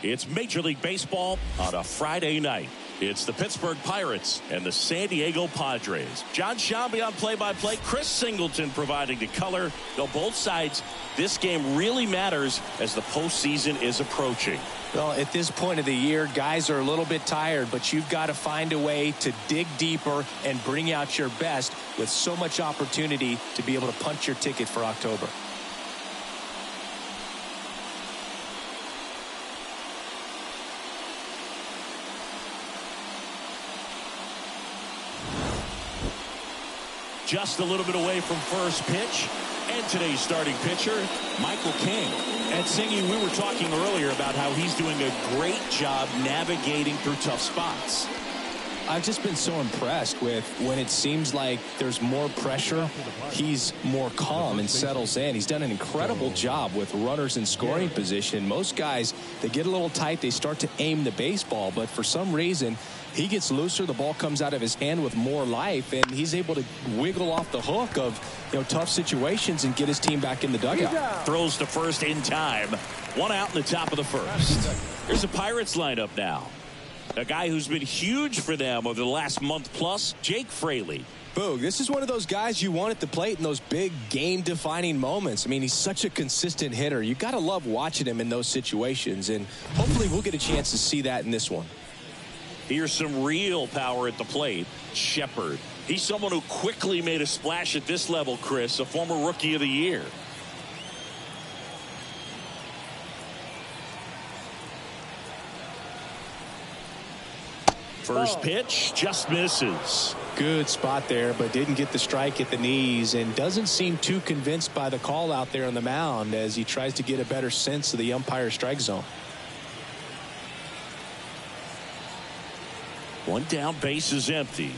It's Major League Baseball on a Friday night. It's the Pittsburgh Pirates and the San Diego Padres. John Shambi on play-by-play. Chris Singleton providing the color. Though both sides, this game really matters as the postseason is approaching. Well, at this point of the year, guys are a little bit tired, but you've got to find a way to dig deeper and bring out your best with so much opportunity to be able to punch your ticket for October. Just a little bit away from first pitch. And today's starting pitcher, Michael King. And Singy, we were talking earlier about how he's doing a great job navigating through tough spots. I've just been so impressed with when it seems like there's more pressure, he's more calm and settles in. He's done an incredible job with runners in scoring position. Most guys, they get a little tight, they start to aim the baseball, but for some reason, he gets looser, the ball comes out of his hand with more life, and he's able to wiggle off the hook of tough situations and get his team back in the dugout. Throws to first in time. One out in the top of the first. Here's the Pirates lineup now. A guy who's been huge for them over the last month plus, Jake Fraley. Boog, this is one of those guys you want at the plate in those big game-defining moments. I mean, he's such a consistent hitter. You got to love watching him in those situations, and hopefully we'll get a chance to see that in this one. Here's some real power at the plate. Shepard. He's someone who quickly made a splash at this level, Chris, a former Rookie of the Year. First pitch just misses. Good spot there, but didn't get the strike at the knees and doesn't seem too convinced by the call out there on the mound as he tries to get a better sense of the umpire strike zone. One down, base is empty.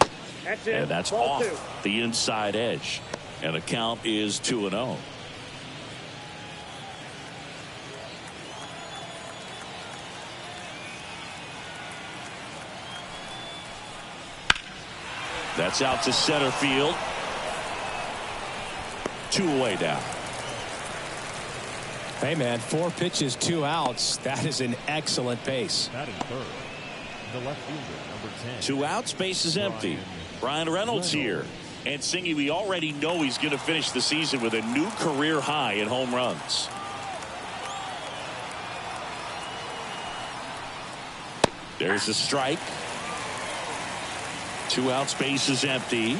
And that's off the inside edge. And the count is 2-0. That's out to center field. 2 away now. Hey, man, 4 pitches, 2 outs. That is an excellent pace. Batting third, the left fielder, number 10. 2 outs, base is empty. Brian Reynolds here. And Singy, we already know he's going to finish the season with a new career high in home runs. There's a strike. 2 outs, base is empty.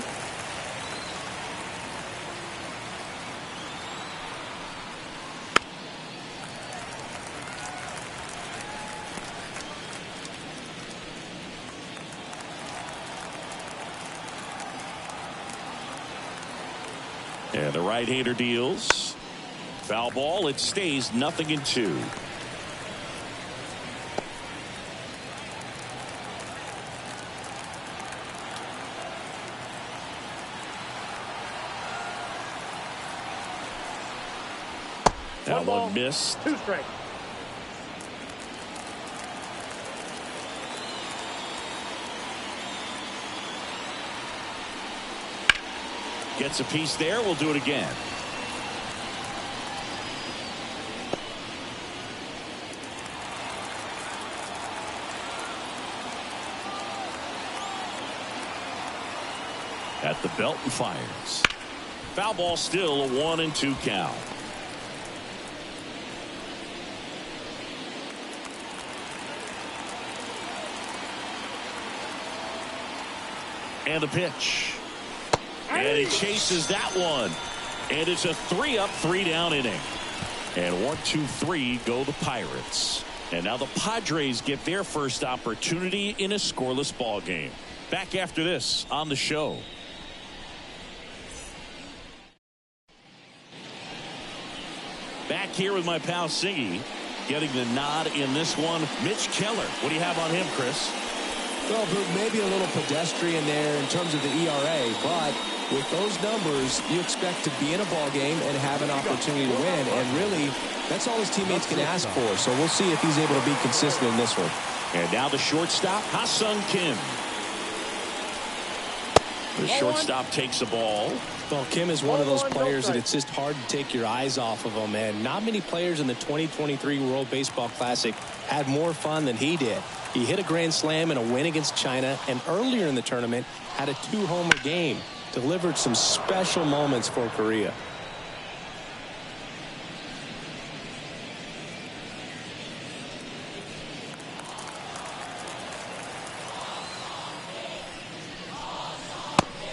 And the right-hander deals. Foul ball. It stays 0-2. That one missed. 2 strikes. Gets a piece there. We'll do it again. At the belt and fires. Foul ball, still a 1-2 count. And the pitch. And he chases that one. And it's a 3-up, 3-down inning. And 1, 2, 3 go the Pirates. And now the Padres get their first opportunity in a scoreless ball game. Back after this on the show. Back here with my pal Siggy, getting the nod in this one. Mitch Keller. What do you have on him, Chris? Well, maybe a little pedestrian there in terms of the ERA, but with those numbers, you expect to be in a ball game and have an opportunity to win, and really, that's all his teammates can ask for. So we'll see if he's able to be consistent in this one. And now the shortstop, Ha-Sung Kim. The shortstop takes the ball. Well, Kim is one of those players that it's just hard to take your eyes off of him, and not many players in the 2023 World Baseball Classic had more fun than he did. He hit a grand slam in a win against China, and earlier in the tournament had a 2-homer game. Delivered some special moments for Korea.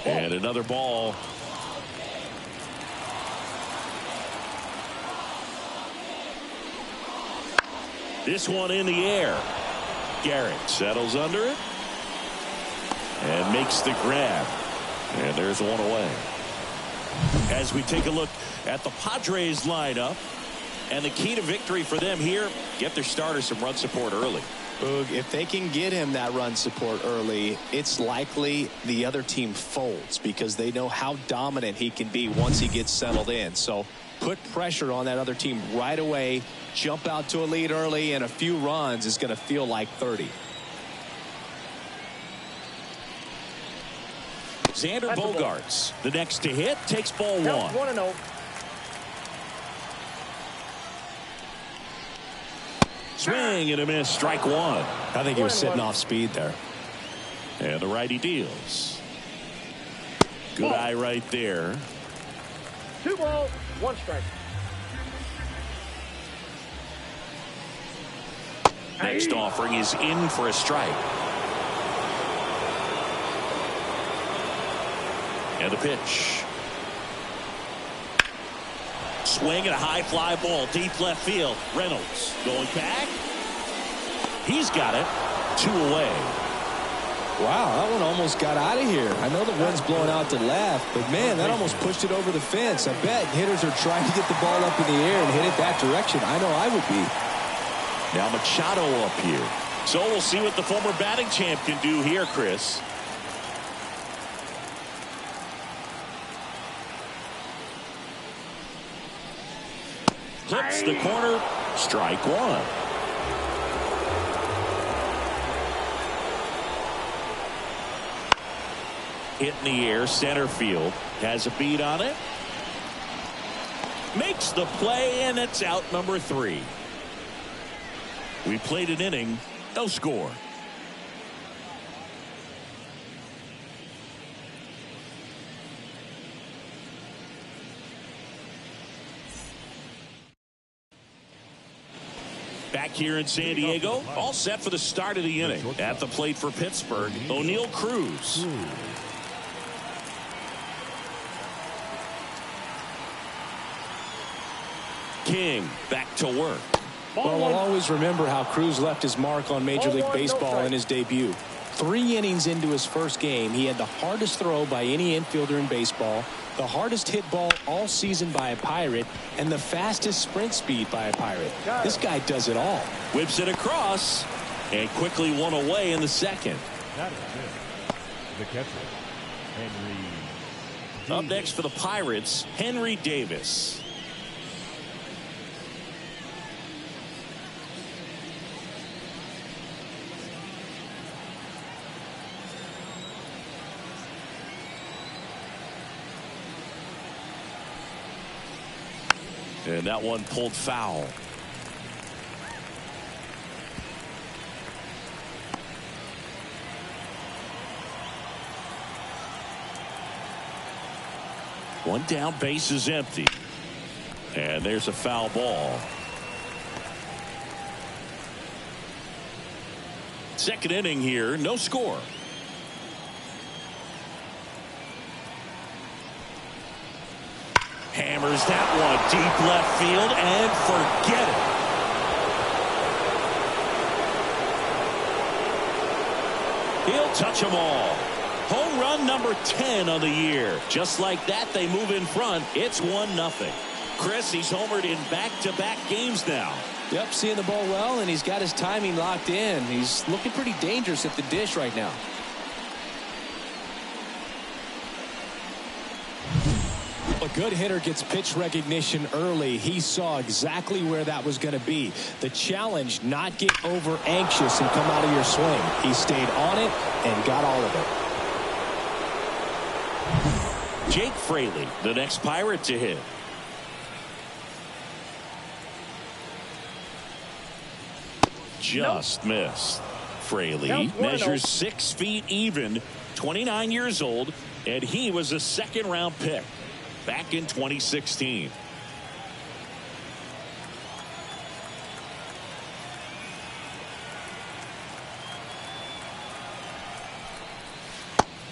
And another ball. This one in the air. Garrett settles under it and makes the grab. And there's one away. As we take a look at the Padres lineup, and the key to victory for them here, get their starter some run support early. Boog, if they can get him that run support early, it's likely the other team folds because they know how dominant he can be once he gets settled in. So put pressure on that other team right away, jump out to a lead early, and a few runs is going to feel like 30. Xander Bogaerts, the next to hit, takes ball one. 1-0. Swing and a miss, strike one. I think he was sitting off speed there. And the righty deals. Good eye right there. 2 balls, 1 strike. Next offering is in for a strike. And the pitch. Swing and a high fly ball deep left field. Reynolds going back. He's got it. 2 away. Wow, that one almost got out of here. I know the wind's blowing out to left, but man, that almost pushed it over the fence. I bet hitters are trying to get the ball up in the air and hit it that direction. I know I would be. Now Machado up here. So we'll see what the former batting champ can do here, Chris. Clips the corner. Strike one. Hit in the air, center field. Has a beat on it. Makes the play, and it's out number 3. We played an inning, no score. Back here in San Diego, all set for the start of the inning. At the plate for Pittsburgh, O'Neal Cruz. King back to work. Well, we'll always remember how Cruz left his mark on Major League Baseball in his debut. 3 innings into his first game, he had the hardest throw by any infielder in baseball, the hardest hit ball all season by a Pirate, and the fastest sprint speed by a Pirate. This guy does it all. Whips it across, and quickly 1 away in the second. That is good. The catcher, Henry. Up next for the Pirates, Henry Davis. And that one pulled foul. One down, base is empty. And there's a foul ball. Second inning here, no score. Hammers that one deep left field and forget it. He'll touch them all. Home run number 10 on the year. Just like that, they move in front. It's 1-0. Chris, he's homered in back-to-back games now. Yep, seeing the ball well, and he's got his timing locked in. He's looking pretty dangerous at the dish right now. A good hitter gets pitch recognition early. He saw exactly where that was going to be. The challenge, not get over anxious and come out of your swing. He stayed on it and got all of it. Jake Fraley, the next Pirate to hit. Just missed. Fraley measures 6 feet even, 29 years old, and he was a second-round pick back in 2016.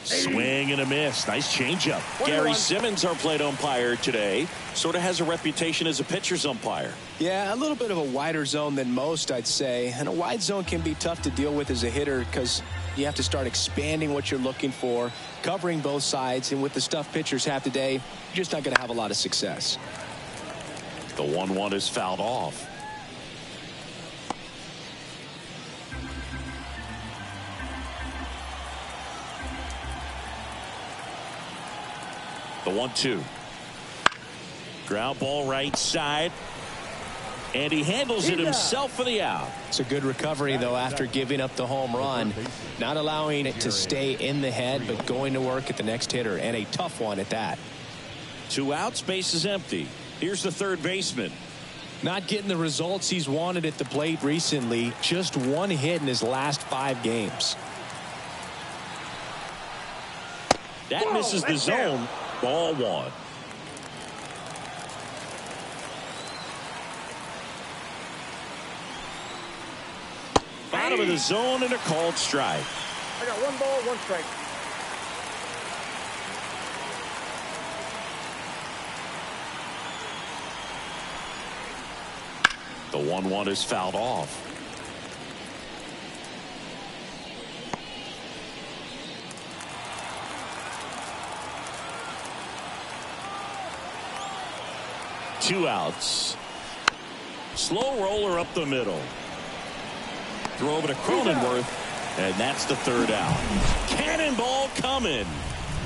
Swing and a miss. Nice changeup. Gary Simmons, our plate umpire today, sort of has a reputation as a pitcher's umpire. Yeah, a little bit of a wider zone than most, I'd say. And a wide zone can be tough to deal with as a hitter because you have to start expanding what you're looking for, covering both sides. And with the stuff pitchers have today, you're just not going to have a lot of success. The 1-1 is fouled off. The 1-2. Ground ball right side. And he handles it himself for the out. It's a good recovery, though, after giving up the home run. Not allowing it to stay in the head, but going to work at the next hitter. And a tough one at that. 2 outs, base is empty. Here's the third baseman. Not getting the results he's wanted at the plate recently. Just 1 hit in his last 5 games. That misses the zone. Ball 1. Bottom of the zone and a called strike. I got 1 ball, 1 strike. The 1-1 is fouled off. Two outs. Slow roller up the middle. Throw over to Cronenworth, and that's the 3rd out. Cannonball coming.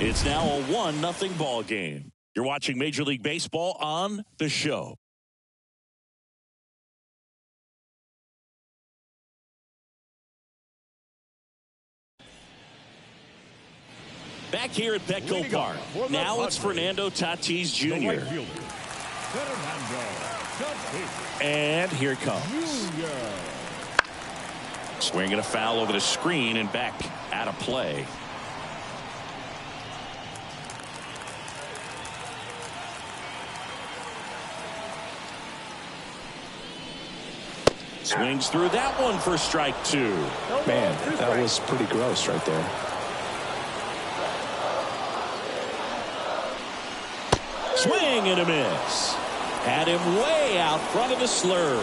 It's now a 1-0 ball game. You're watching Major League Baseball on The Show. Back here at Petco Park. Now it's Fernando Tatis Jr. And here it comes. Swing and a foul over the screen and back out of play. Swings through that one for strike 2. Man, that was pretty gross right there. Swing and a miss. Had him way out front of the slur.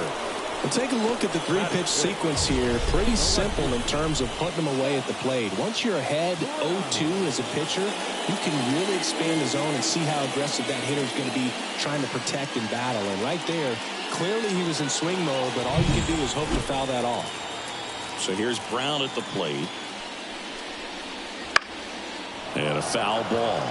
Well, take a look at the 3-pitch sequence here. Pretty simple in terms of putting them away at the plate. Once you're ahead 0-2 as a pitcher, you can really expand the zone and see how aggressive that hitter is going to be trying to protect and battle. And right there, clearly he was in swing mode, but all you can do is hope to foul that off. So here's Brown at the plate. And a foul ball.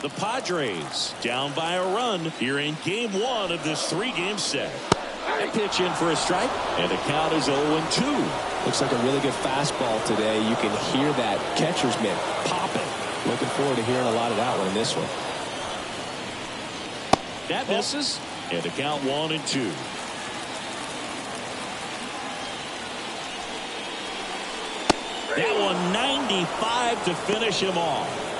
The Padres down by a run here in game 1 of this 3-game set. A pitch in for a strike, and the count is 0-2. Looks like a really good fastball today. You can hear that catcher's mitt popping. Looking forward to hearing a lot of that one in this one. That misses, and the count 1-2. That one 95 to finish him off.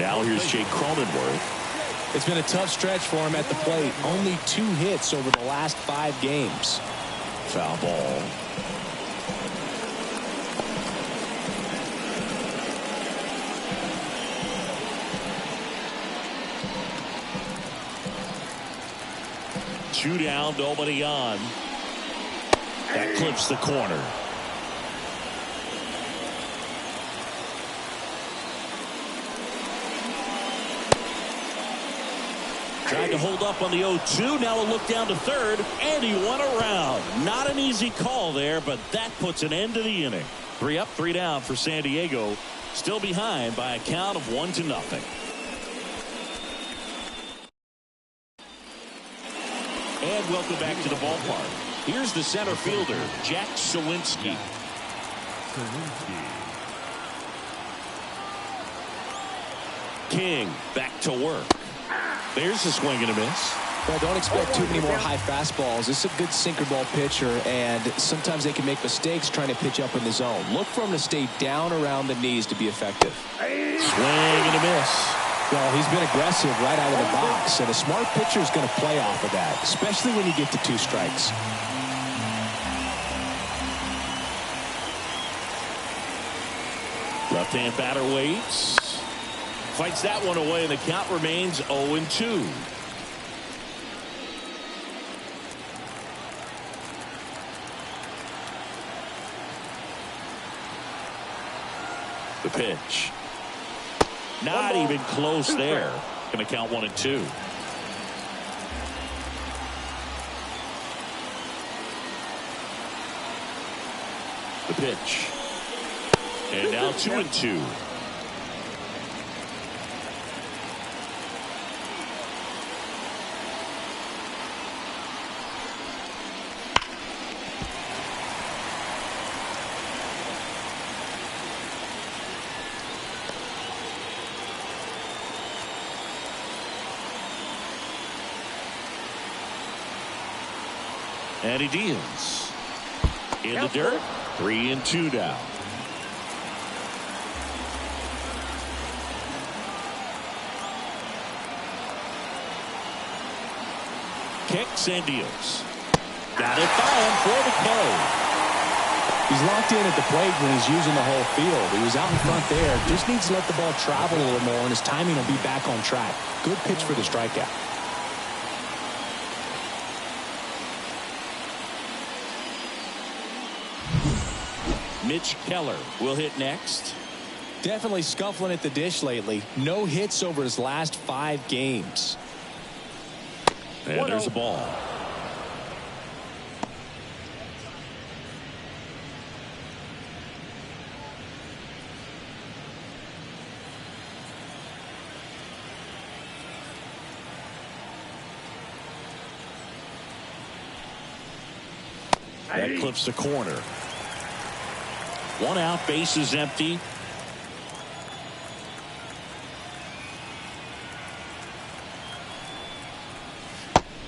Now here's Jake Cronenworth. It's been a tough stretch for him at the plate. Only 2 hits over the last 5 games. Foul ball. Two down, nobody on. That clips the corner. Tried to hold up on the 0-2. Now a look down to third, and he won around. Not an easy call there, but that puts an end to the inning. 3 up, 3 down for San Diego. Still behind by a count of 1-0. And welcome back to the ballpark. Here's the center fielder, Jack Sawinski. King back to work. There's a swing and a miss. Well, don't expect too many more high fastballs. This is a good sinker ball pitcher, and sometimes they can make mistakes trying to pitch up in the zone. Look for him to stay down around the knees to be effective. Swing and a miss. Well, he's been aggressive right out of the box, and a smart pitcher is going to play off of that, especially when you get to 2 strikes. Left-hand batter waits. Fights that one away, and the count remains 0-2. The pitch. Not even close there. Going to count 1-2. The pitch. And now 2-2. And he deals. In the dirt. 3-2 now. Kicks and deals. Got it by him for the K. He's locked in at the plate when he's using the whole field. He was out in front there. Just needs to let the ball travel a little more, and his timing will be back on track. Good pitch for the strikeout. Mitch Keller will hit next. Definitely scuffling at the dish lately. No hits over his last 5 games. And there's a ball. That clips the corner. 1 out, base is empty.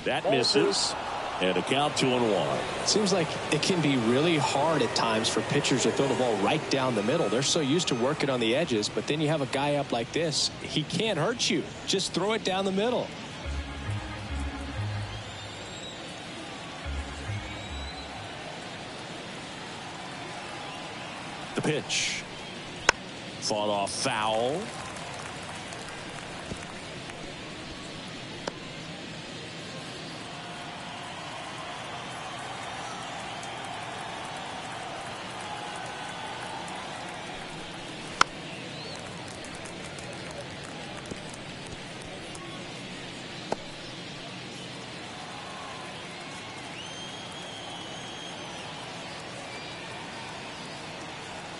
That misses. And a count 2-1. Seems like it can be really hard at times for pitchers to throw the ball right down the middle. They're so used to working on the edges, but then you have a guy up like this. He can't hurt you. Just throw it down the middle. The pitch. Fought off foul.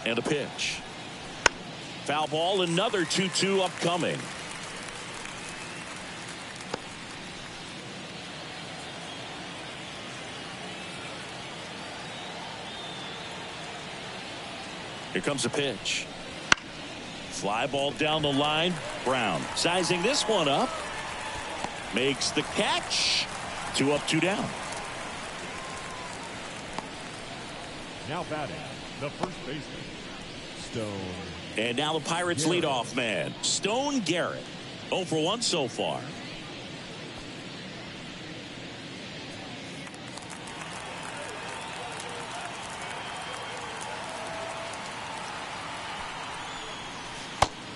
And a pitch. Foul ball, another 2-2 upcoming. Here comes a pitch. Fly ball down the line. Brown sizing this one up. Makes the catch. 2 up, 2 down. Now batting, the first baseman, Stone. And now the Pirates leadoff man, Stone Garrett. 0 for 1 so far.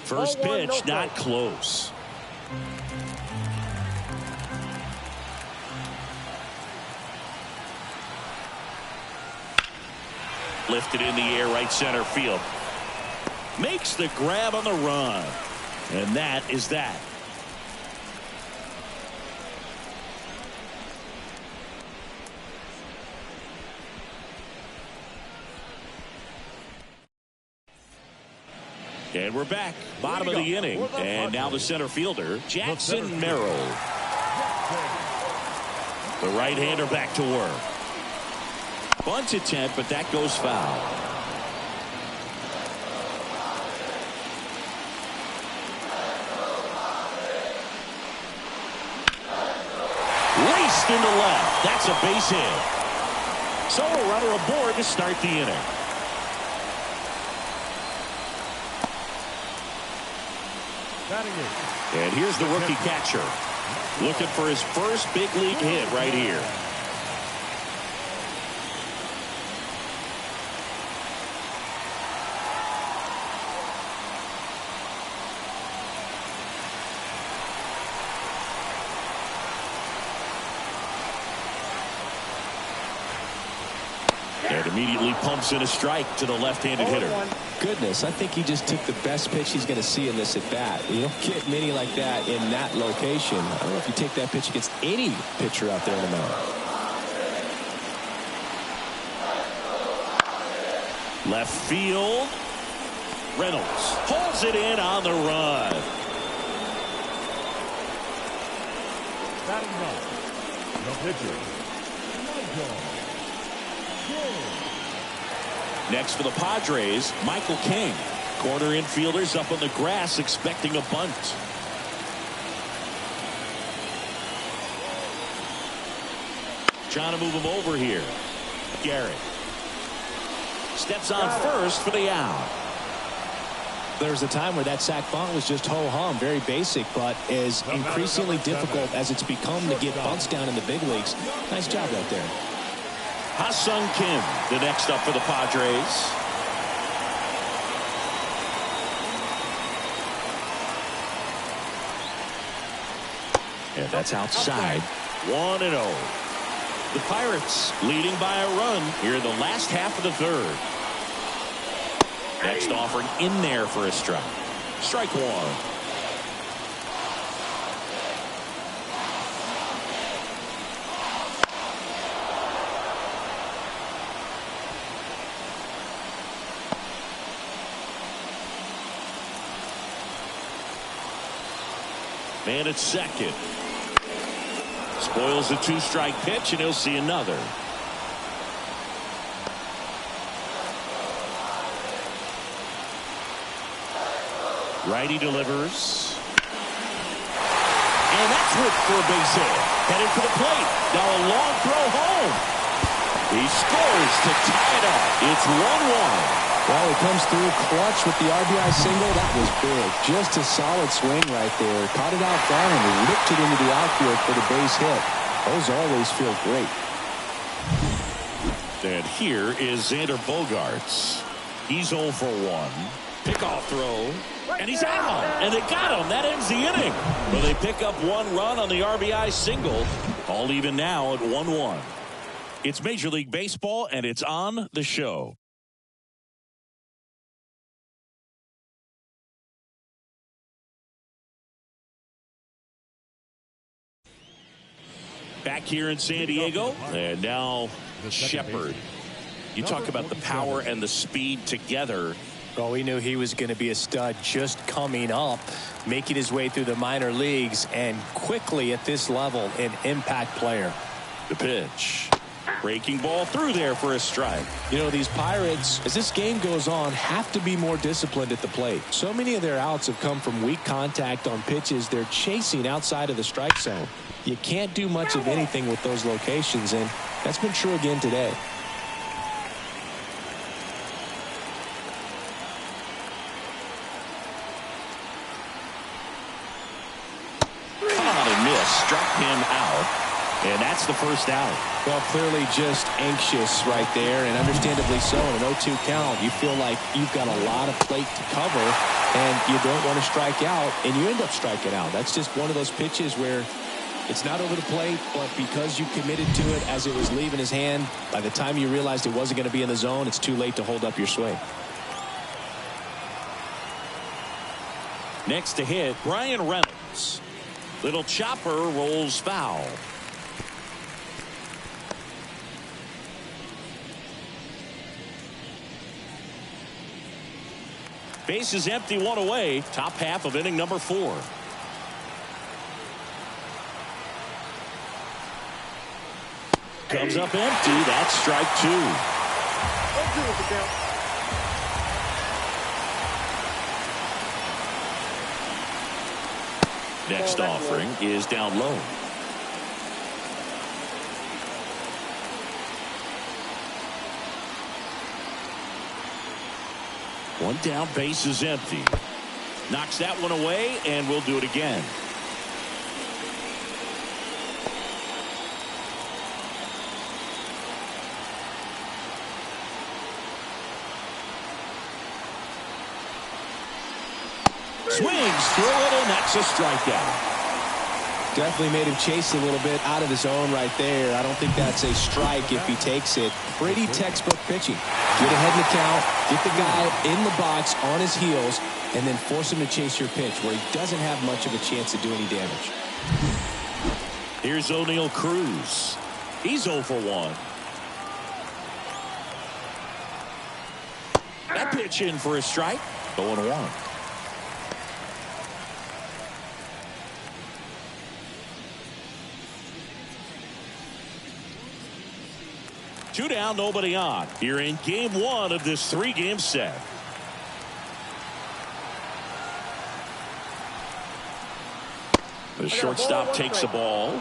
First pitch, not close. Lifted in the air, right center field. Makes the grab on the run. And that is that. And we're back. Bottom of the inning. And now the center fielder, Jackson Merrill. The right-hander back to work. Bunt attempt, but that goes foul. Raced into left. That's a base hit. So a runner aboard to start the inning. And here's the rookie catcher, looking for his first big league hit right here. And immediately pumps in a strike to the left-handed hitter. Goodness, I think he just took the best pitch he's going to see in this at bat. You don't get many like that in that location. I don't know if you take that pitch against any pitcher out there in the mound. Left field. Reynolds pulls it in on the run. Batting up, the pitcher, Michael. Next for the Padres, Michael King. Corner infielders up on the grass expecting a bunt. Trying to move him over here. Garrett steps on first for the out. There's a time where that sac bunt was just ho-hum, very basic, but is increasingly difficult as it's become to get bunts down in the big leagues. Nice job right there. Ha-Sung Kim, the next up for the Padres. And that's outside. 1-0. The Pirates leading by a run here in the last half of the third. Next offering in there for a strike. Strike one. Man at second. Spoils a two-strike pitch, and he'll see another. Righty delivers. And that's whipped for a base hit. Headed for the plate. Now a long throw home. He scores to tie it up. It's 1-1. Well, he comes through clutch with the RBI single. That was big. Just a solid swing right there. Caught it out front and ripped it into the outfield for the base hit. Those always feel great. And here is Xander Bogaerts. He's 0 for 1. Pickoff throw. And he's out. And they got him. That ends the inning. But they pick up one run on the RBI single. All even now at 1-1. It's Major League Baseball, and it's on the show. Back here in San Diego, and now Shepard. You talk about the power and the speed together. Well, we knew he was going to be a stud just coming up, making his way through the minor leagues, and quickly at this level, an impact player. The pitch. Breaking ball through there for a strike. You know, these Pirates, as this game goes on, have to be more disciplined at the plate. So many of their outs have come from weak contact on pitches they're chasing outside of the strike zone. You can't do much of anything with those locations, and that's been true again today. On and miss, struck him out. And that's the first out. Well, clearly just anxious right there, and understandably so. In an 0-2 count, you feel like you've got a lot of plate to cover, and you don't want to strike out, and you end up striking out. That's just one of those pitches where it's not over the plate, but because you committed to it as it was leaving his hand, by the time you realized it wasn't going to be in the zone, it's too late to hold up your swing. Next to hit, Brian Reynolds. Little chopper rolls foul. Base is empty, one away. Top half of inning number 4. comes up empty. That's strike 2. 0-2 is the count. Next offering is down low. One down, base is empty. Knocks that one away, and we'll do it again. Swings through it, and that's a strikeout. Definitely made him chase a little bit out of the zone right there. I don't think that's a strike if he takes it. Pretty textbook pitching. Get ahead in the count, get the guy in the box on his heels, and then force him to chase your pitch where he doesn't have much of a chance to do any damage. Here's O'Neal Cruz. He's 0 for 1. That pitch in for a strike. 0-1. Two down, nobody on. Here in game 1 of this 3-game set. The shortstop takes the ball.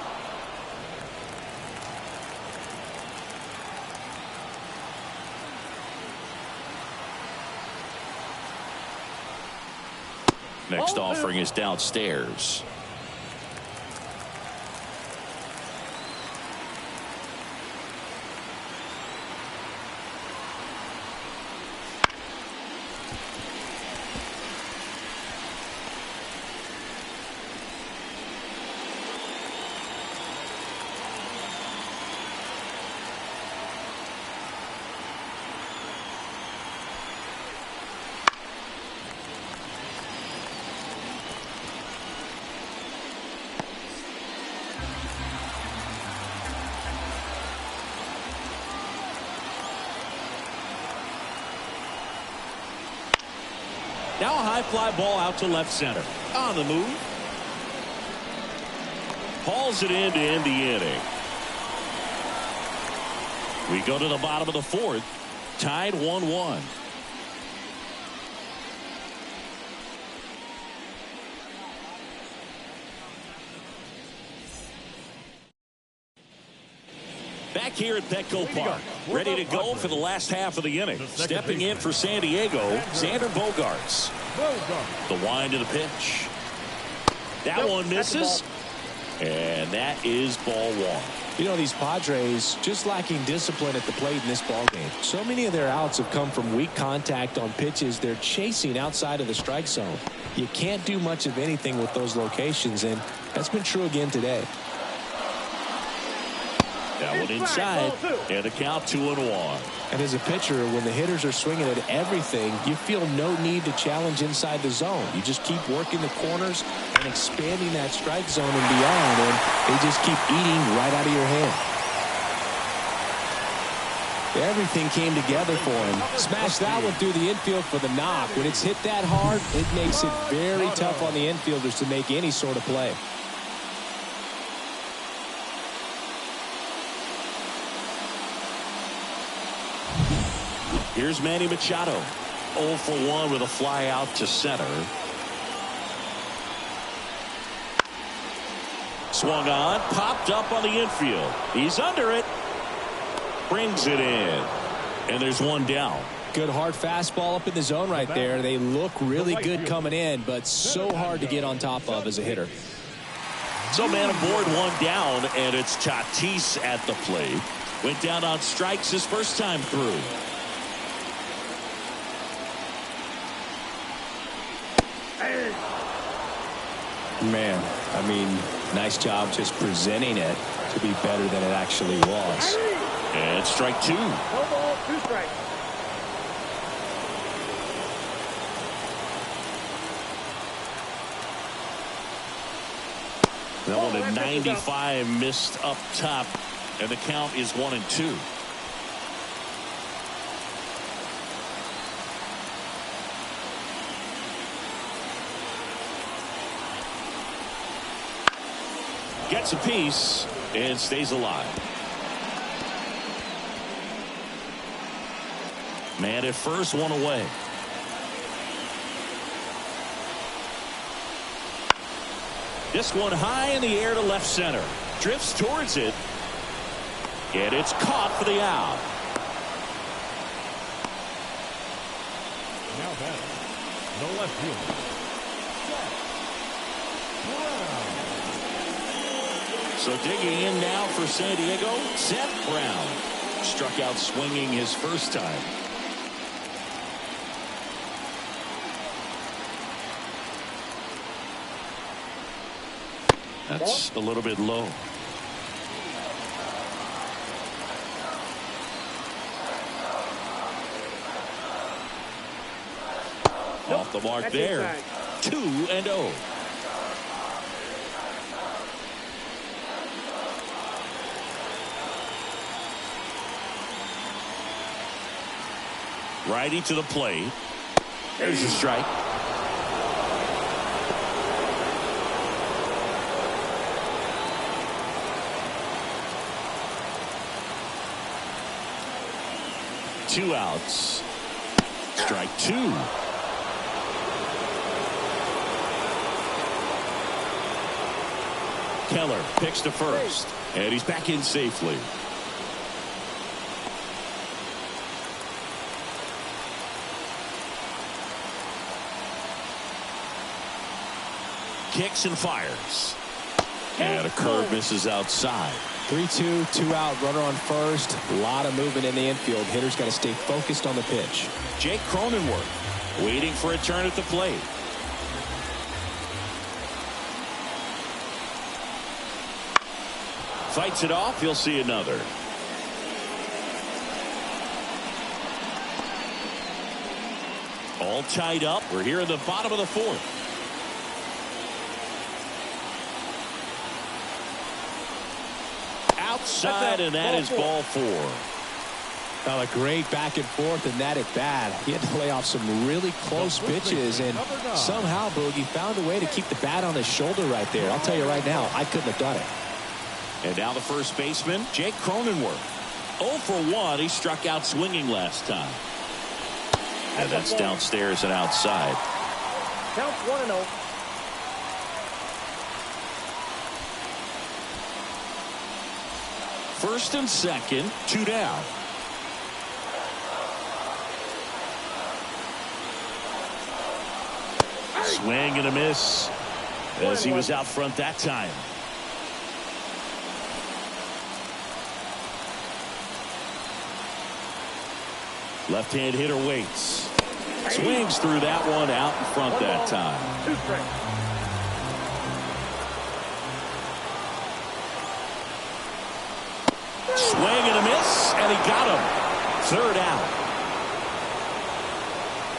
Next offering is downstairs. Now a high fly ball out to left center. On the move. Hauls it in to end the inning. We go to the bottom of the 4th. Tied 1-1. Back here at Petco Park, ready to go for the last half of the inning. Stepping in for San Diego, Xander Bogaerts. The wind to the pitch. That one misses, and that is ball 1. You know, these Padres just lacking discipline at the plate in this ballgame. So many of their outs have come from weak contact on pitches they're chasing outside of the strike zone. You can't do much of anything with those locations, and that's been true again today. That one inside, and the count 2-1. And as a pitcher, when the hitters are swinging at everything, you feel no need to challenge inside the zone. You just keep working the corners and expanding that strike zone and beyond, and they just keep eating right out of your hand. Everything came together for him. Smashed that one through the infield for the knock. When it's hit that hard, it makes it very tough on the infielders to make any sort of play. Here's Manny Machado. 0 for 1 with a fly out to center. Swung on, popped up on the infield. He's under it. Brings it in. And there's one down. Good hard fastball up in the zone right there. They look really good coming in, but so hard to get on top of as a hitter. So man aboard, one down, and it's Tatis at the plate. Went down on strikes his first time through. Man, I mean, nice job just presenting it to be better than it actually was. And strike 2. 1 ball, 2 strikes. That one at 95 missed up top, and the count is 1-2. Gets a piece and stays alive. Man at first, one away. This one high in the air to left center. Drifts towards it. And it's caught for the out. Now batting, the left fielder, Brown. So digging in now for San Diego, Seth Brown. Struck out swinging his first time. That's a little bit low. Off the mark there. 2-0. Righty to the plate. There's a strike. Two outs. Strike two. Keller picks to first, and he's back in safely. Kicks and fires. And a curve misses outside. 3-2, 2 out, runner on first. A lot of movement in the infield. Hitter's got to stay focused on the pitch. Jake Cronenworth waiting for a turn at the plate. Fights it off. He'll see another. All tied up. We're here in the bottom of the fourth. Outside, and that is ball four. Well, a great back and forth, and that at bat. He had to lay off some really close pitches, and somehow Boogie found a way to keep the bat on his shoulder right there. I'll tell you right now, I couldn't have done it. And now the first baseman, Jake Cronenworth. 0 for 1. He struck out swinging last time. And that's downstairs and outside. Counts 1-0. First and second, 2 down. Swing and a miss as he was out front that time. Left-hand hitter waits. Swings through that one, out in front that time. 2 strikes. Swing and a miss, and he got him. 3rd out.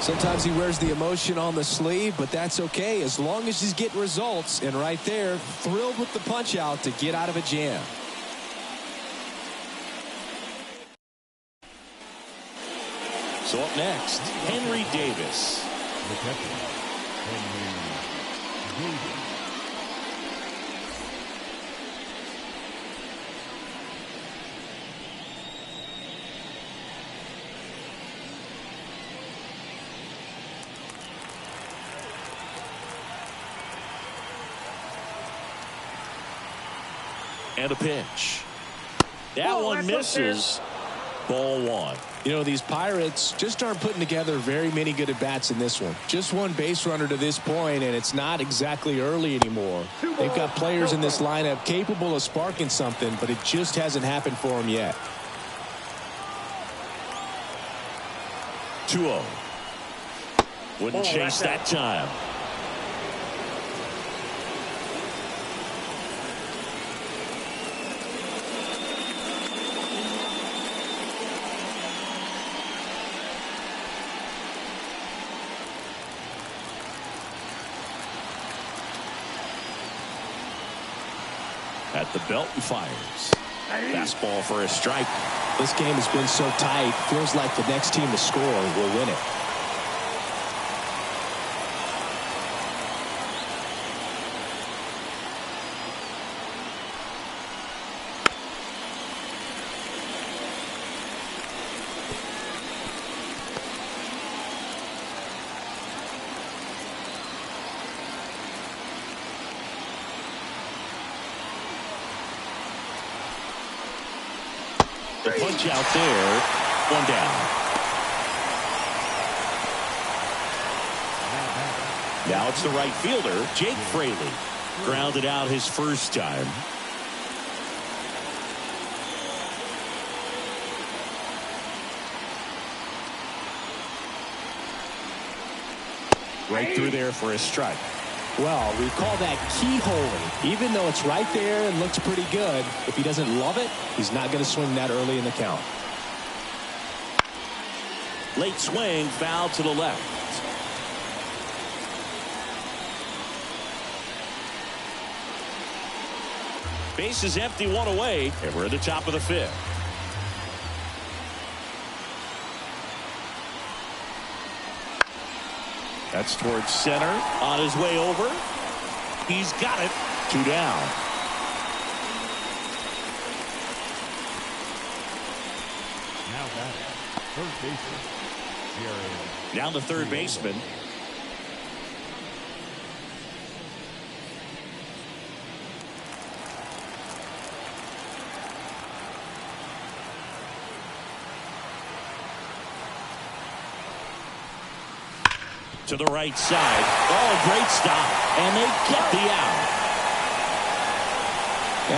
Sometimes he wears the emotion on the sleeve, but that's okay as long as he's getting results. And right there, thrilled with the punch out to get out of a jam. So up next, Henry Davis. The catcher, Henry Davis. And a pitch. That one misses. Ball 1. You know, these Pirates just aren't putting together very many good at-bats in this one. Just one base runner to this point, and it's not exactly early anymore. They've got players in this lineup capable of sparking something, but it just hasn't happened for them yet. 2-0. Wouldn't chase that time. At the belt and fires. Fastball for a strike. This game has been so tight. Feels like the next team to score will win it. The punch out there. One down. Now it's the right fielder, Jake Fraley. Grounded out his first time. Right through there for a strike. Well, we call that keyholing. Even though it's right there and looks pretty good, if he doesn't love it, he's not going to swing that early in the count. Late swing, foul to the left. Base is empty, one away, and we're at the top of the fifth. That's towards center. On his way over. He's got it. 2 down. Now batting, third baseman, Jerry. Down to third baseman. To the right side. Oh, great stop. And they get the out.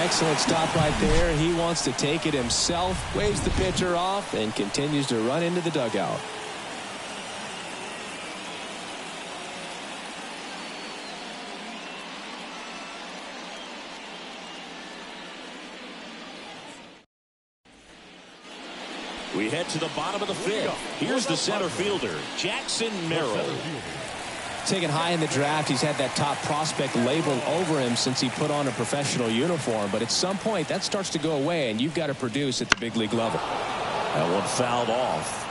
Excellent stop right there. He wants to take it himself, waves the pitcher off, and continues to run into the dugout. We head to the bottom of the fifth. Here's the center fielder, Jackson Merrill. Taken high in the draft, he's had that top prospect labeled over him since he put on a professional uniform. But at some point, that starts to go away, and you've got to produce at the big league level. That one fouled off.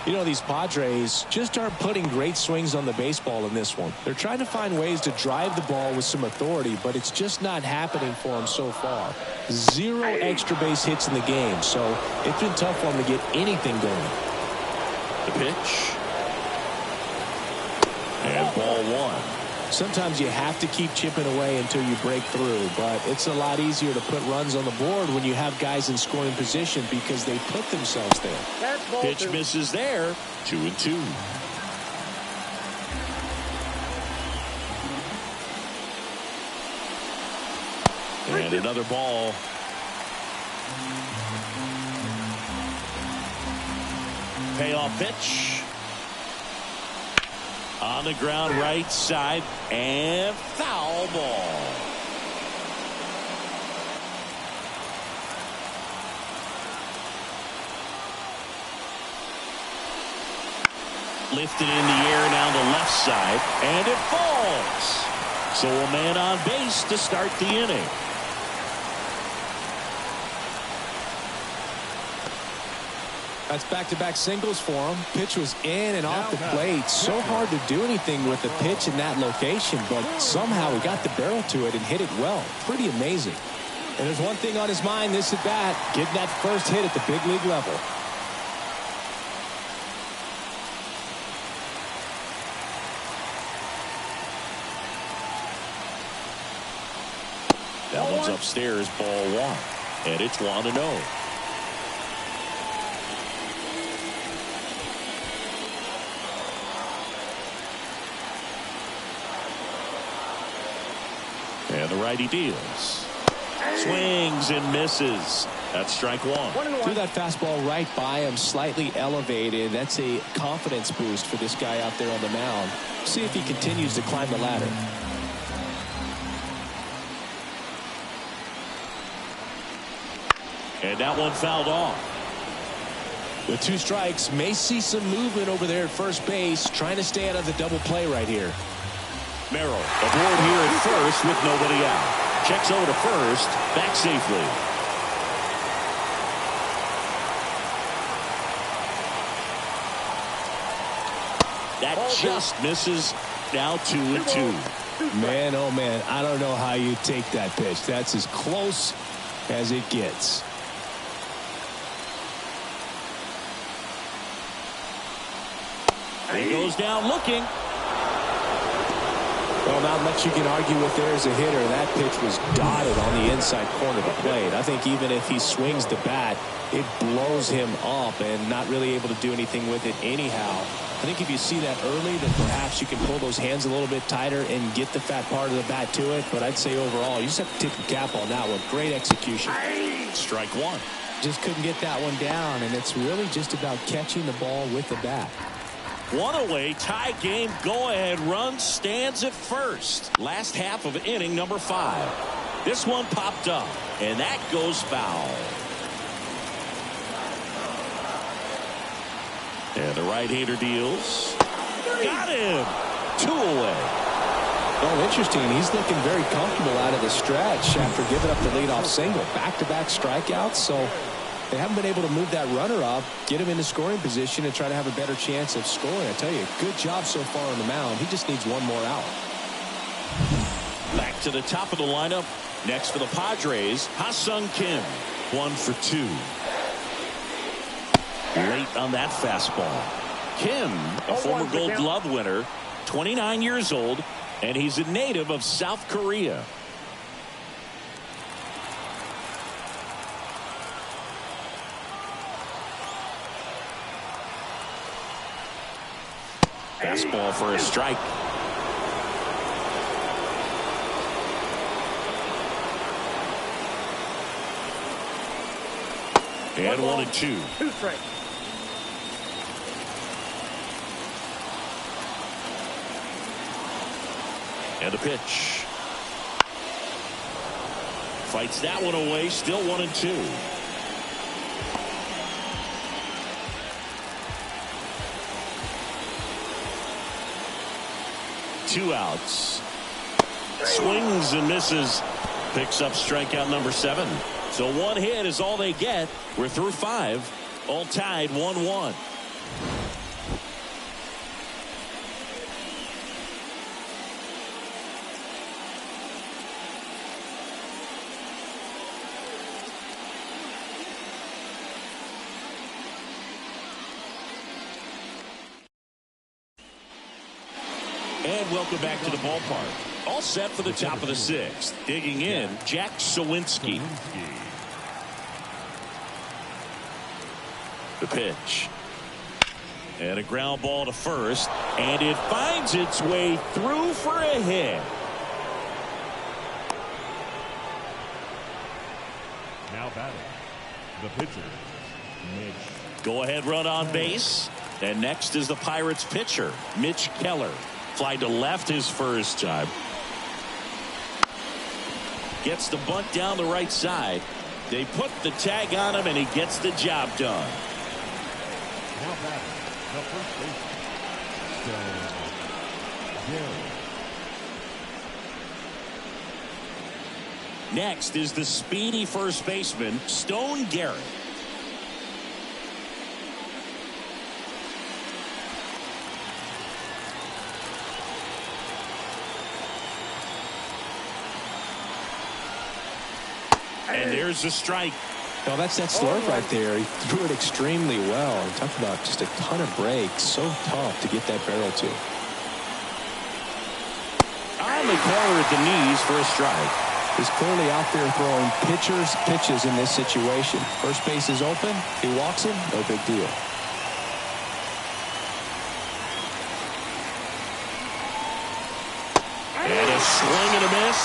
You know, these Padres just aren't putting great swings on the baseball in this one. They're trying to find ways to drive the ball with some authority, but it's just not happening for them so far. 0 extra base hits in the game, so it's been tough for them to get anything going. The pitch. And ball one. Sometimes you have to keep chipping away until you break through, but it's a lot easier to put runs on the board when you have guys in scoring position because they put themselves there. Pitch misses there. 2-2. And another ball. Payoff pitch. On the ground, right side, and foul ball. Lifted in the air down the left side, and it falls. So a man on base to start the inning. That's back-to-back singles for him. Pitch was in and off the plate. So hard to do anything with the pitch in that location, but somehow he got the barrel to it and hit it well. Pretty amazing. And there's one thing on his mind this at bat, getting that first hit at the big league level. That one's upstairs, ball one. And it's 1-0. And the righty deals. Swings and misses. That's strike one. Threw that fastball right by him, slightly elevated. That's a confidence boost for this guy out there on the mound. See if he continues to climb the ladder. And that one fouled off. With 2 strikes, may see some movement over there at first base, trying to stay out of the double play right here. Merrill aboard here at first with nobody out. Checks over to first, back safely. That just misses. Now 2-2. Man, oh man, I don't know how you take that pitch. That's as close as it gets. He goes down looking. Well, not much you can argue with there as a hitter. That pitch was dotted on the inside corner of the plate. I think even if he swings the bat, it blows him up and not really able to do anything with it anyhow. I think if you see that early, then perhaps you can pull those hands a little bit tighter and get the fat part of the bat to it. But I'd say overall, you just have to tip the cap on that one. Great execution. Strike one. Just couldn't get that one down, and it's really just about catching the ball with the bat. One away, tie game, go-ahead run stands at first. Last half of inning number 5. This one popped up, and that goes foul. And the right-hander deals. Got him. 2 away. Oh, interesting. He's looking very comfortable out of the stretch after giving up the leadoff single. Back-to-back strikeouts, so they haven't been able to move that runner up, get him into scoring position, and try to have a better chance of scoring. I tell you, good job so far on the mound. He just needs one more out. Back to the top of the lineup. Next for the Padres, Ha-Sung Kim. 1 for 2. Late on that fastball. Kim, a former Gold Glove winner, 29 years old, and he's a native of South Korea. Fastball for a strike. And 1-2. 2 strikes. And the pitch. Fights that one away. Still 1-2. Two outs. Swings and misses. Picks up strikeout number 7. So 1 hit is all they get. We're through 5. All tied 1-1. And welcome back to the ballpark. All set for the top of the 6th. Digging in, Jack Sawinski. The pitch. And a ground ball to first. And it finds its way through for a hit. Now batting, the pitcher, Mitch. Go-ahead run on base. And next is the Pirates pitcher, Mitch Keller. Fly to left his first time. Gets the bunt down the right side. They put the tag on him, and he gets the job done. Now batting, the first baseman, Gary. Next is the speedy first baseman, Stone Garrett. And there's a strike. Well, that's that slurve right there. He threw it extremely well. And talk about just a ton of breaks. So tough to get that barrel to. On the corner at the knees for a strike. He's clearly out there throwing pitches in this situation. First base is open. He walks him. No big deal. And a swing and a miss.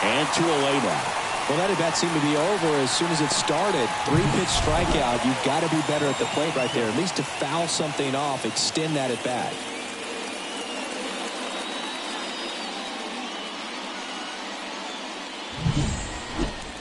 And 2 away now. Well, that at-bat seemed to be over as soon as it started. 3-pitch strikeout. You've got to be better at the plate right there. At least to foul something off, extend that at-bat.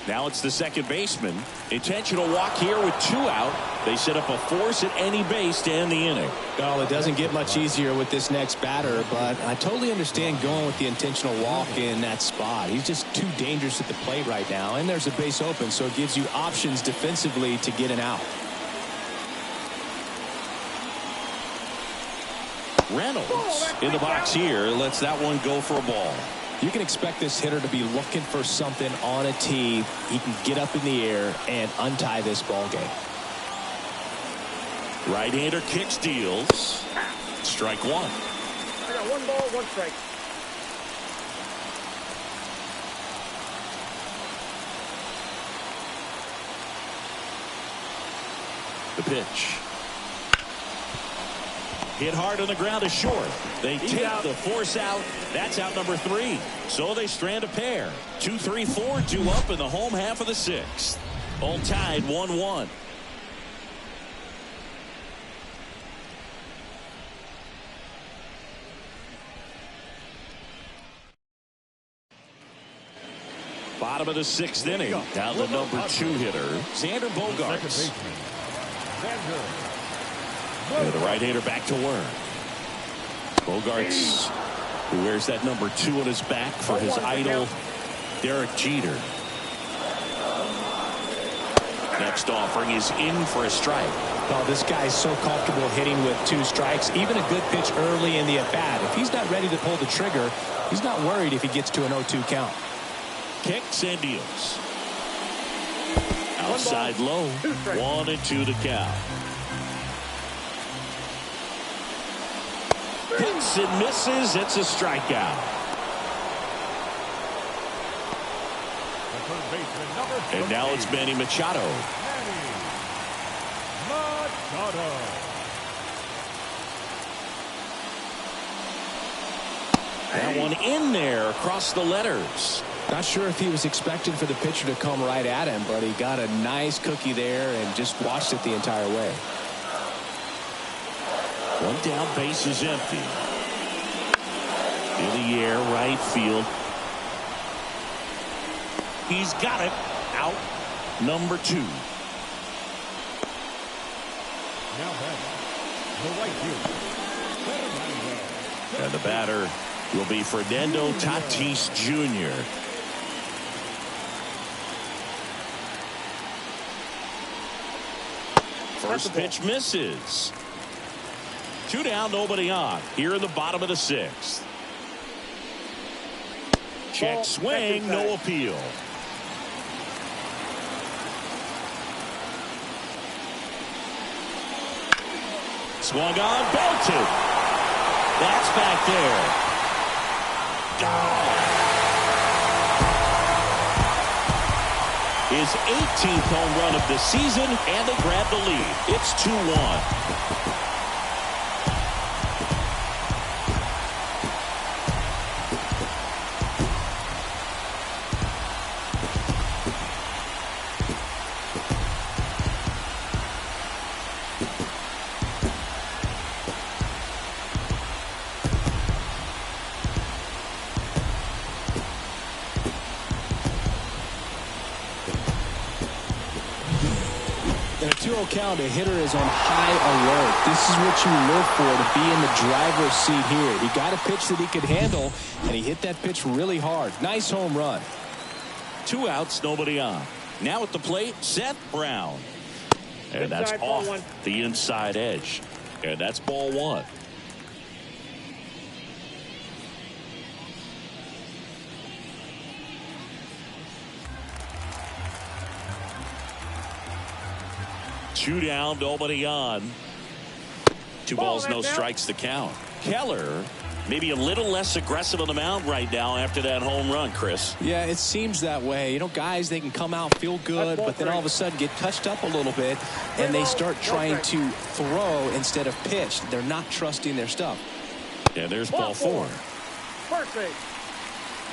Now it's the second baseman. Intentional walk here with 2 out. They set up a force at any base to end the inning. Well, it doesn't get much easier with this next batter, but I totally understand going with the intentional walk in that spot. He's just too dangerous at the plate right now, and there's a base open, so it gives you options defensively to get an out. Reynolds in the box here lets that one go for a ball. You can expect this hitter to be looking for something on a tee. He can get up in the air and untie this ball game. Right-hander kicks, deals. Strike 1. I got 1 ball, 1 strike. pitch. Hit hard on the ground is short. They take the force out. That's out number 3. So they strand a pair. 2, 3, 4, 2 up in the home half of the 6th. All tied 1-1. Bottom of the 6th inning. Down the number 2 hitter, Xander Bogaerts. And the right-hander back to work. Bogaerts, who wears that number 2 on his back for his idol, Derek Jeter. Next offering is in for a strike. Oh, this guy's so comfortable hitting with 2 strikes. Even a good pitch early in the at-bat. If he's not ready to pull the trigger, he's not worried if he gets to an 0-2 count. Kicks and deals. Outside low. 1-2 to count. Hits and misses. It's a strikeout. And now it's Manny Machado. That one in there across the letters. Not sure if he was expecting for the pitcher to come right at him, but he got a nice cookie there and just watched it the entire way. One down, base is empty. In the air, right field. He's got it. Out number 2. Now batting, the right fielder, And the batter will be Fernando Tatis Jr. First pitch misses. 2 down, nobody on. Here in the bottom of the 6th. Check swing, no appeal. Swung on, belted. That's back there. His 18th home run of the season, and they grab the lead. It's 2-1. In a 2-0 count, a hitter is on high alert. This is what you look for to be in the driver's seat here. He got a pitch that he could handle, and he hit that pitch really hard. Nice home run. 2 outs, nobody on. Now at the plate, Seth Brown. And that's off the inside edge. And that's ball 1. Two down, nobody on. 2 balls, no strikes to count. Keller maybe a little less aggressive on the mound right now after that home run, Chris. Yeah, it seems that way. You know, guys, they can come out, feel good, but then all of a sudden get touched up a little bit, and they start trying to throw instead of pitch. They're not trusting their stuff. Yeah, there's ball 4. Perfect.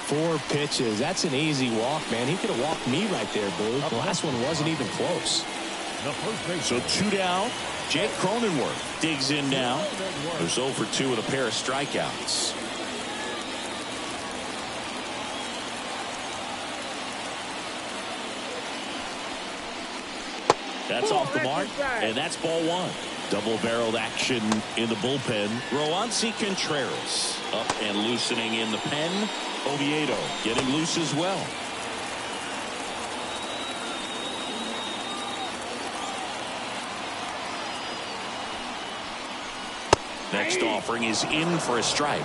4 pitches. That's an easy walk, man. He could have walked me right there, Boo. The last one wasn't even close. So 2 down. Jake Cronenworth digs in now. They're 0 for 2 with a pair of strikeouts. That's off the mark, and that's ball 1. Double-barreled action in the bullpen. Roansy Contreras up and loosening in the pen. Oviedo getting loose as well. Next offering is in for a strike.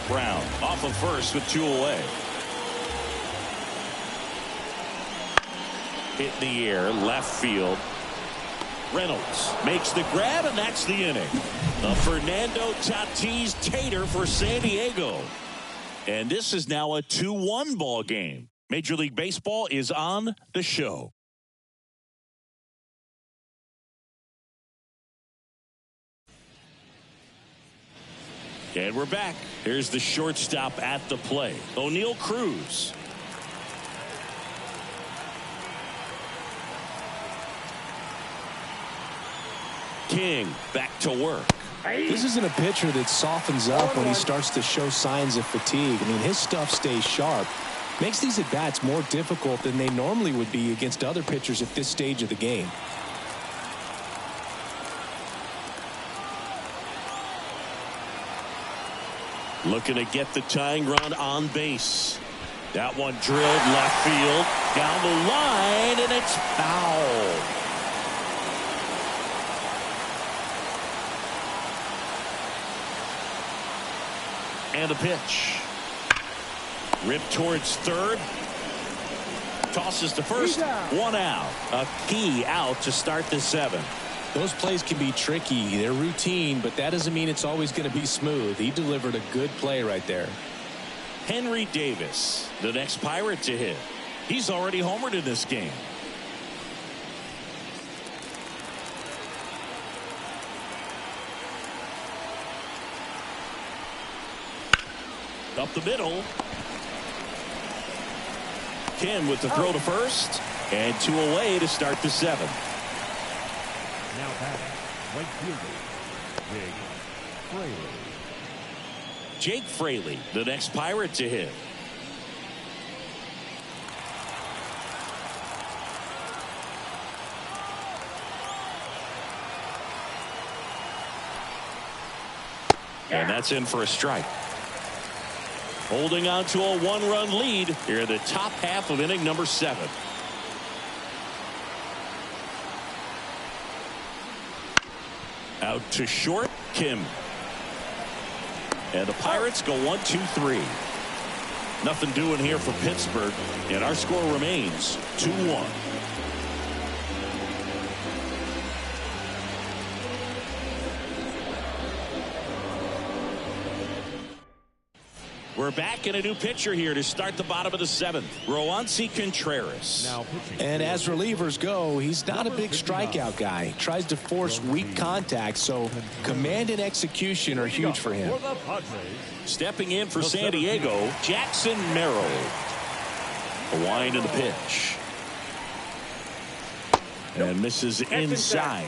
Brown off of first with 2 away. Hit in the air, left field. Reynolds makes the grab, and that's the inning. A Fernando Tatis Tater for San Diego. And this is now a 2-1 ball game. Major League Baseball is on the show. And we're back. Here's the shortstop at the play, O'Neal Cruz. King back to work. This isn't a pitcher that softens up when he starts to show signs of fatigue. I mean, his stuff stays sharp. Makes these at-bats more difficult than they normally would be against other pitchers at this stage of the game. Looking to get the tying run on base. That one drilled left field. Down the line, and it's foul. And a pitch. Ripped towards third. Tosses to first. One out. A key out to start the seventh. Those plays can be tricky. They're routine, but that doesn't mean it's always going to be smooth. He delivered a good play right there. Henry Davis, the next Pirate to hit. He's already homered in this game. Up the middle. Kim with the throw to first. And 2 away to start the seventh. Now batting, right fielder, Jake Fraley, the next Pirate to hit. And that's in for a strike. Holding on to a 1-run lead here in the top half of inning number 7. Out to short, Kim. And the Pirates go 1-2-3. Nothing doing here for Pittsburgh, and our score remains 2-1. We're back in a new pitcher here to start the bottom of the 7th. Roansy Contreras. now pitching. And as relievers go, he's not a big strikeout guy. He tries to force weak contact, so command and execution are huge for him. For the Padres, Stepping in for San Diego, Jackson Merrill. A wind in the pitch. And misses inside.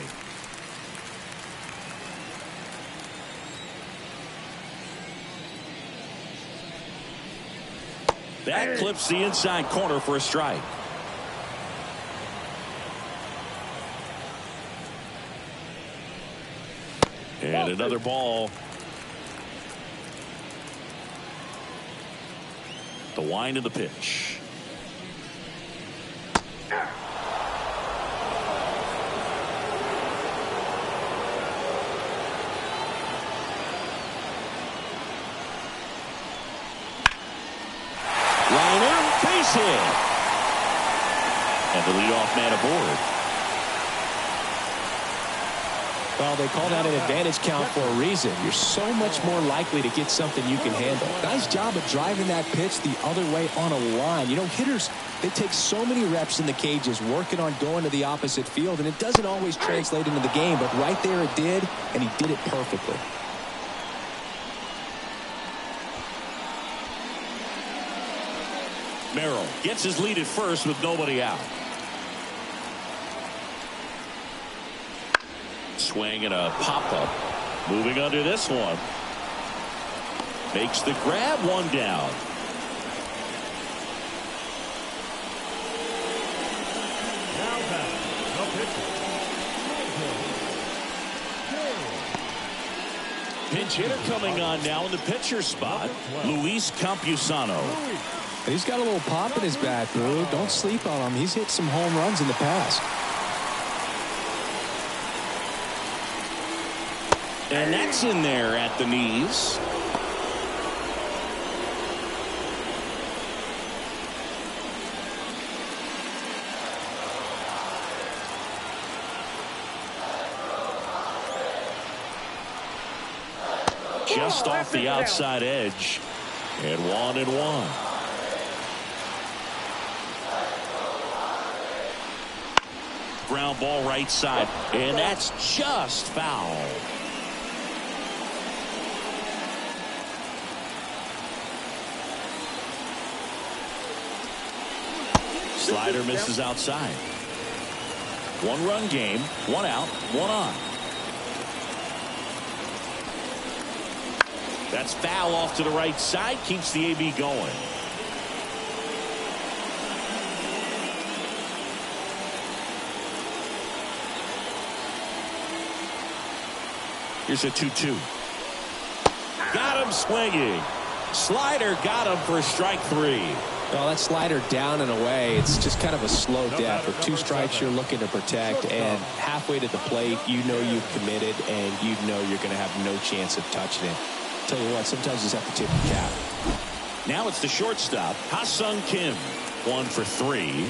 That clips the inside corner for a strike. And another ball. The wind of the pitch. Hit. And the leadoff man aboard. Well, they call that an advantage count for a reason. You're so much more likely to get something you can handle. Nice job of driving that pitch the other way on a line. You know, hitters, they take so many reps in the cages working on going to the opposite field, and it doesn't always translate into the game, but right there it did, and he did it perfectly. Merrill gets his lead at first with nobody out. Swing and a pop-up. Moving under this one. Makes the grab, one down. now batting, the pitcher. Pinch hitter coming on now in the pitcher spot. Luis Campusano. He's got a little pop in his bat, Boo. Don't sleep on him. He's hit some home runs in the past. And that's in there at the knees. Just off the outside edge. And 1-1. Ground ball right side, and that's just foul. Slider misses outside. 1-run game, 1 out, 1 on. That's foul off to the right side, keeps the AB going. Here's a 2-2. Got him swinging. Slider got him for strike 3. Well, that slider down and away, it's just kind of a slow death. With 2 strikes you're looking to protect, and halfway to the plate, you know you've committed, and you know you're going to have no chance of touching it. Tell you what, sometimes you just have to tip the cap. Now it's the shortstop, Ha-Sung Kim. 1 for 3.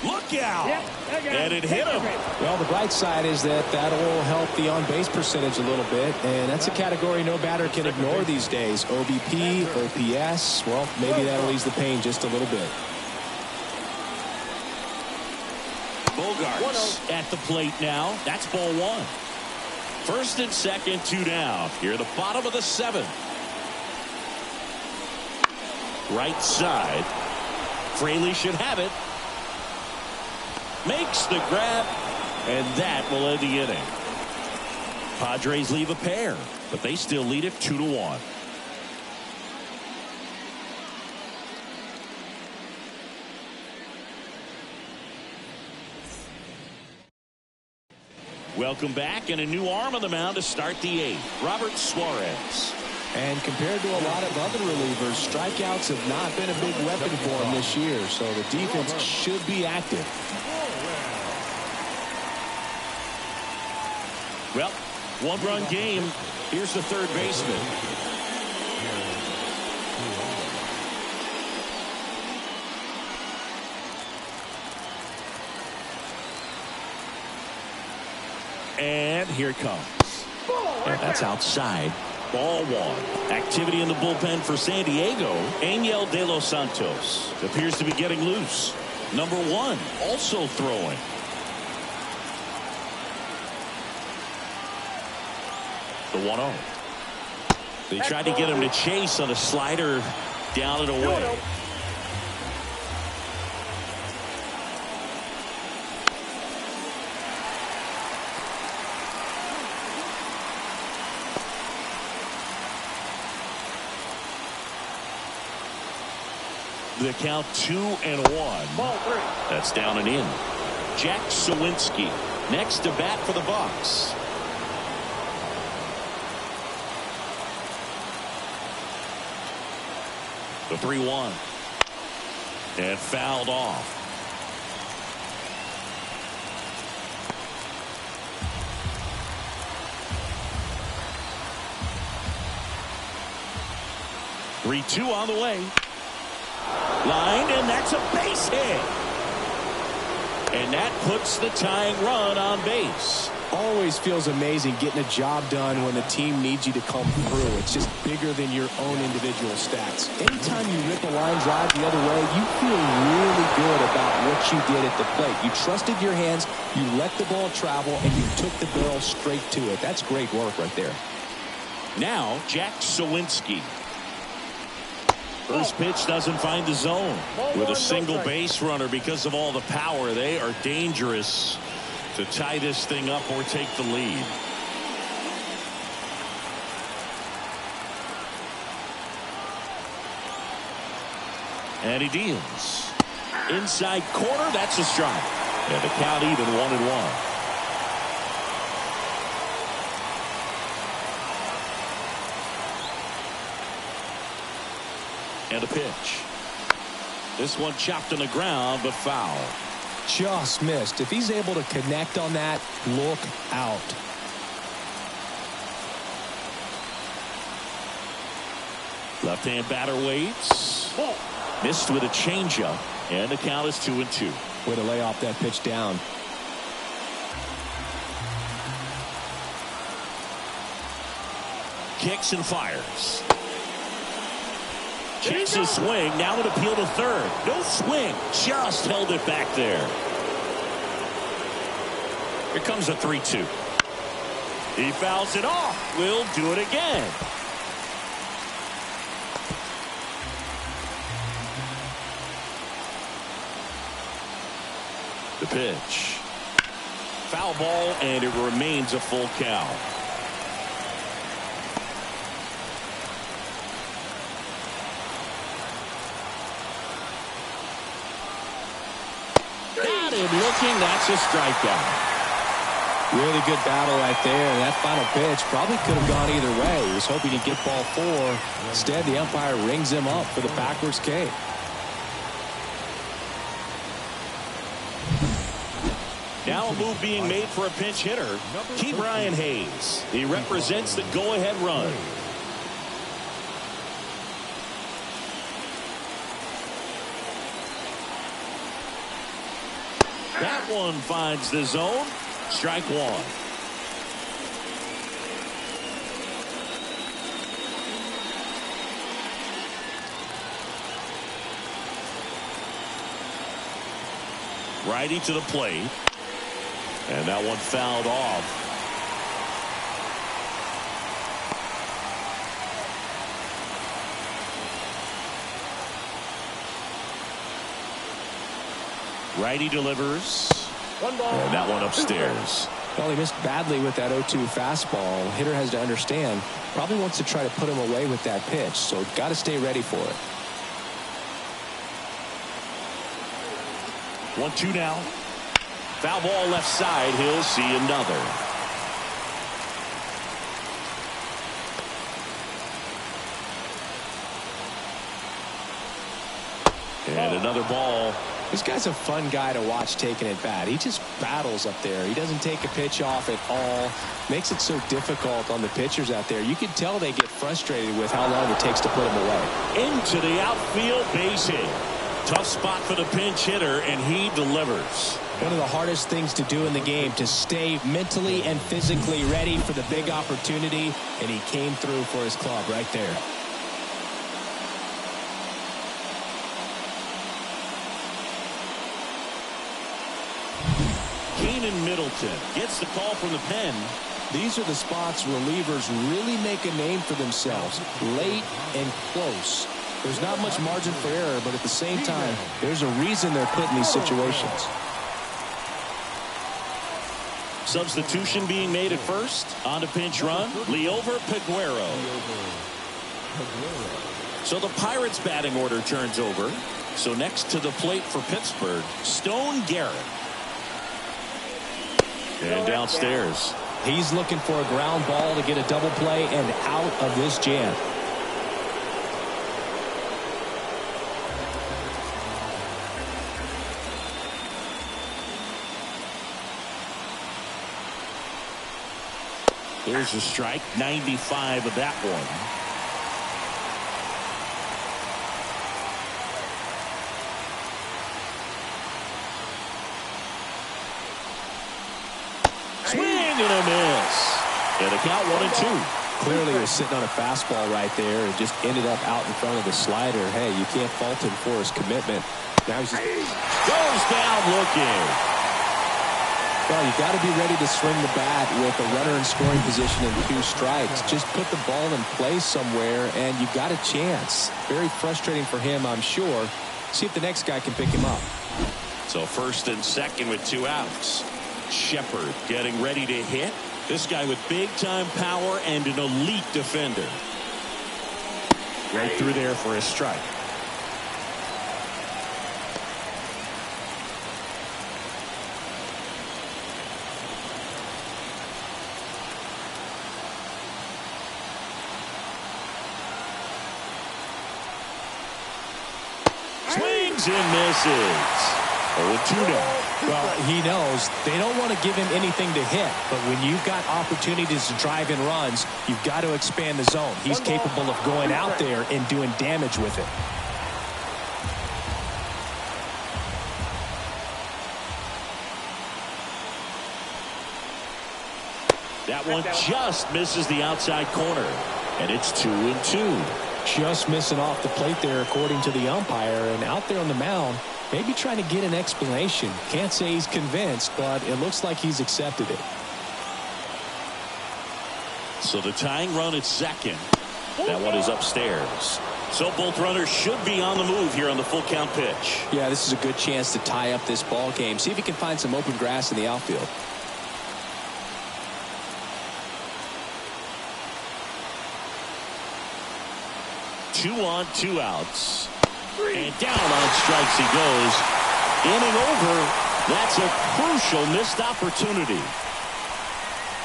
Look out! And it hit him. Well, the bright side is that will help the on-base percentage a little bit, and that's a category no batter can ignore these days. OBP, OPS, well, maybe that'll ease the pain just a little bit. Bogarts at the plate now. That's ball 1. First and second, 2 down. Here at the bottom of the 7th. Right side. Fraley should have it. Makes the grab, and that will end the inning. Padres leave a pair, but they still lead it 2-1. Welcome back, and a new arm on the mound to start the 8th. Robert Suarez. And compared to a lot of other relievers, strikeouts have not been a big weapon for him this year, so the defense should be active. Well, 1-run game. Here's the third baseman. And here it comes. And that's outside. Ball 1. Activity in the bullpen for San Diego. Angel De Los Santos appears to be getting loose. Number 1 also throwing. The 1-0. They tried to get him to chase on a slider down and away. The count 2-1. Ball 3. That's down and in. Jack Sawinski next to bat for the Bucs. The 3-1. And fouled off. Three-two on the way. Lined, and that's a base hit. And that puts the tying run on base. Always feels amazing getting a job done when the team needs you to come through. It's just bigger than your own individual stats. Anytime you rip a line drive the other way, you feel really good about what you did at the plate. You trusted your hands, you let the ball travel, and you took the barrel straight to it. That's great work right there. Now, Jack Sawinski. First pitch doesn't find the zone. With a single base runner, because of all the power, they are dangerous to tie this thing up or take the lead. And he deals. Inside corner, that's a strike. And the count even 1-1. And a pitch. This one chopped on the ground, but foul. Just missed. If he's able to connect on that, look out. Left-hand batter waits. Missed with a changeup, and the count is 2-2. Way to lay off that pitch down. Kicks and fires. Checks his swing. Now an appeal to third. No swing. Just held it back there. Here comes a 3-2. He fouls it off. We'll do it again. The pitch. Foul ball, and it remains a full count. Got him looking. That's a strikeout. Really good battle right there. And that final pitch probably could have gone either way. He was hoping he'd get ball 4. Instead, the umpire rings him up for the backwards K. Now a move being made for a pinch hitter. Key Brian Hayes. He represents the go-ahead run. That one finds the zone. Strike 1. Righty to the plate. And that one fouled off. Righty delivers. One ball. And that one upstairs. Well, he missed badly with that 0-2 fastball. Hitter has to understand, probably wants to try to put him away with that pitch, so got to stay ready for it. 1-2 now. Foul ball left side. He'll see another. And another ball. This guy's a fun guy to watch taking at bat. He just battles up there. He doesn't take a pitch off at all. Makes it so difficult on the pitchers out there. You can tell they get frustrated with how long it takes to put him away. Into the outfield, base hit. Tough spot for the pinch hitter, and he delivers. One of the hardest things to do in the game, to stay mentally and physically ready for the big opportunity, and he came through for his club right there. Keenan Middleton gets the call from the pen. These are the spots relievers really make a name for themselves, late and close. There's not much margin for error, but at the same time, there's a reason they're put in these situations. Substitution being made at first. On to pinch run. Liover Peguero. So the Pirates batting order turns over. So next to the plate for Pittsburgh, Stone Garrett. And downstairs. He's looking for a ground ball to get a double play and out of this jam. There's a strike. 95 of that one. Swing and a miss. And a count 1-2. Clearly he was sitting on a fastball right there and just ended up out in front of the slider. Hey, you can't fault him for his commitment. Now he's just goes down looking. Well, you got to be ready to swing the bat with a runner in scoring position and 2 strikes. Just put the ball in play somewhere, and you got a chance. Very frustrating for him, I'm sure. See if the next guy can pick him up. So first and second with 2 outs. Shepard getting ready to hit. This guy with big-time power and an elite defender. Right through there for a strike. Swings and misses. 0-2 now. Well, he knows they don't want to give him anything to hit, but when you've got opportunities to drive in runs, you've got to expand the zone. He's capable of going out there and doing damage with it. That one just misses the outside corner, and it's 2-2. Just missing off the plate there, according to the umpire, and out there on the mound, maybe trying to get an explanation. Can't say he's convinced, but it looks like he's accepted it. So the tying run at second. That one is upstairs. So both runners should be on the move here on the full count pitch. Yeah, this is a good chance to tie up this ball game. See if he can find some open grass in the outfield. Two on, two outs. And down on strikes he goes. Inning over. That's a crucial missed opportunity.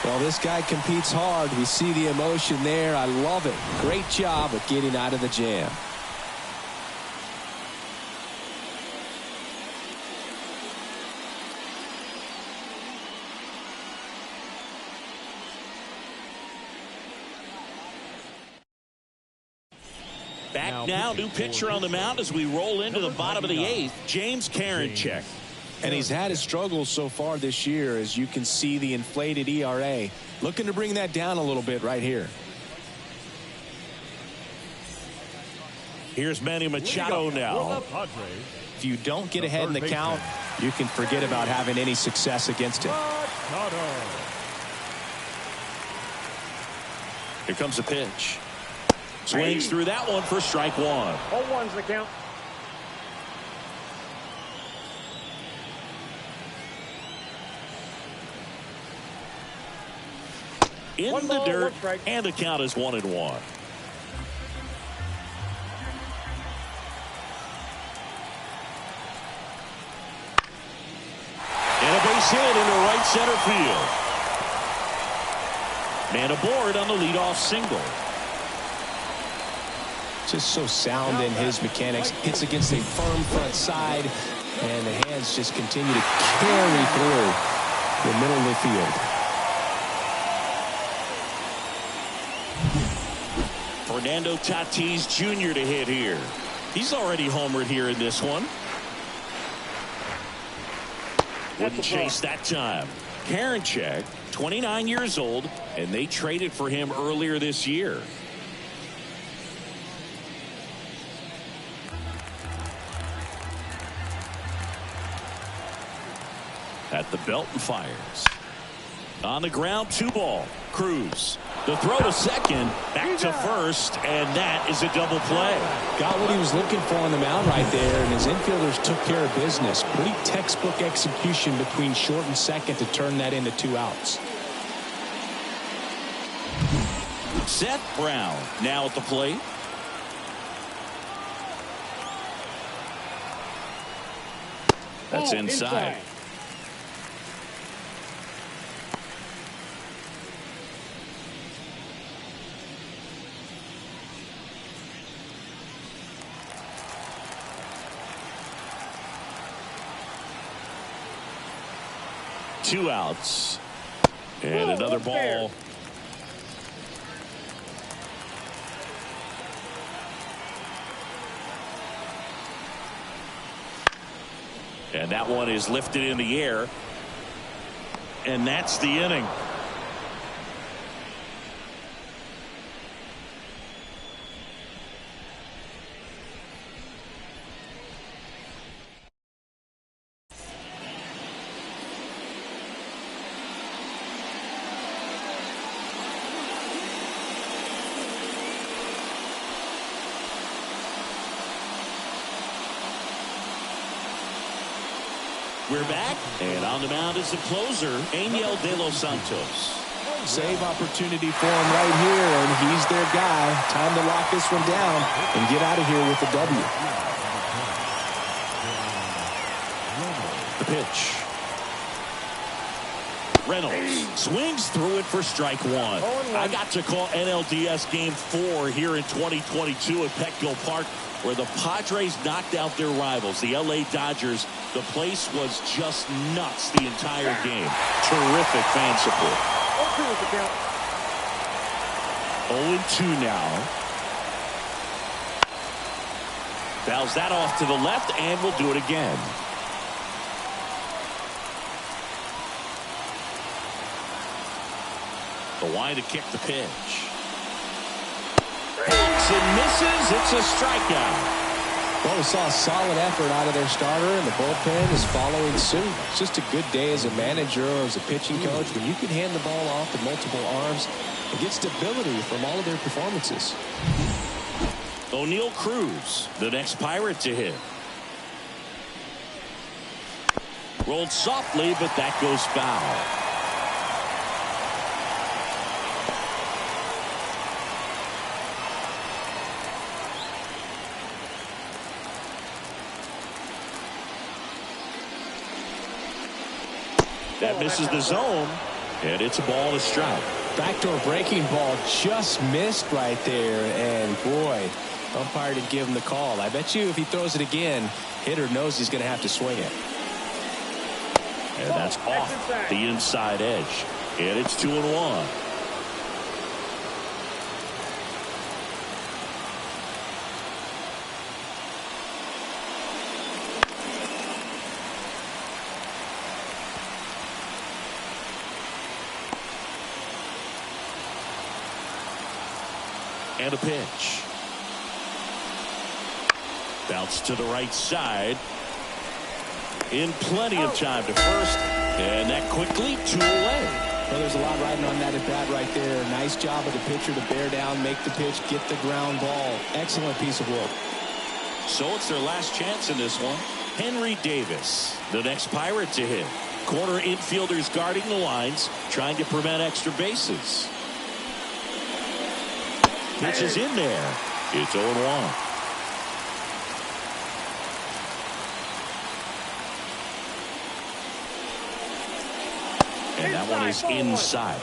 Well, this guy competes hard. We see the emotion there. I love it. Great job of getting out of the jam. Back now, new pitcher on the mound as we roll into the bottom of the eighth, James Karinchak. And he's had his struggles so far this year, as you can see the inflated ERA. Looking to bring that down a little bit right here. Here's Manny Machado now. If you don't get ahead in the count, you can forget about having any success against him. Here comes the pitch. Swings through that one for strike one. 0-1's the count. In One the ball, dirt, one strike. and the count is 1-1. And a base hit into right center field. Man aboard on the leadoff single. Just so sound in his mechanics. Hits against a firm front side, and the hands just continue to carry through the middle of the field. Fernando Tatis Jr. to hit here. He's already homered here in this one. Wouldn't chase that time. Karinchak, 29 years old, and they traded for him earlier this year. At the belt and fires. On the ground, 2-ball. Cruz. The throw to second, back to first, and that is a double play. Got what he was looking for on the mound right there, and his infielders took care of business. Pretty textbook execution between short and second to turn that into 2 outs. Seth Brown now at the plate. That's inside. 2 outs. And another ball. And that one is lifted in the air. And that's the inning. We're back, and on the mound is the closer, Angel De Los Santos. Save opportunity for him right here, and he's their guy. Time to lock this one down and get out of here with the W. The pitch. Reynolds swings through it for strike one. I got to call NLDS Game 4 here in 2022 at Petco Park, where the Padres knocked out their rivals, the LA Dodgers. The place was just nuts the entire game. Terrific fan support. 0-2 now. Fouls that off to the left, and we'll do it again. The wide to kick the pitch. Hits and misses. It's a strikeout. Well, we saw a solid effort out of their starter, and the bullpen is following suit. It's just a good day as a manager or as a pitching coach when you can hand the ball off to multiple arms and get stability from all of their performances. O'Neal Cruz, the next Pirate to hit. Rolled softly, but that goes foul. That misses the zone, and it's a ball to strike. Backdoor breaking ball just missed right there, and boy, umpire didn't give him the call. I bet you if he throws it again, hitter knows he's going to have to swing it. And that's off the inside edge, and it's 2-1. And a pitch. Bounce to the right side. In plenty of time to first. And that quickly 2 away. Well, there's a lot riding on that at bat right there. Nice job of the pitcher to bear down, make the pitch, get the ground ball. Excellent piece of work. So it's their last chance in this one. Henry Davis, the next Pirate to hit. Corner infielders guarding the lines, trying to prevent extra bases. Pitch is in there. It's 0-1. And that one is inside.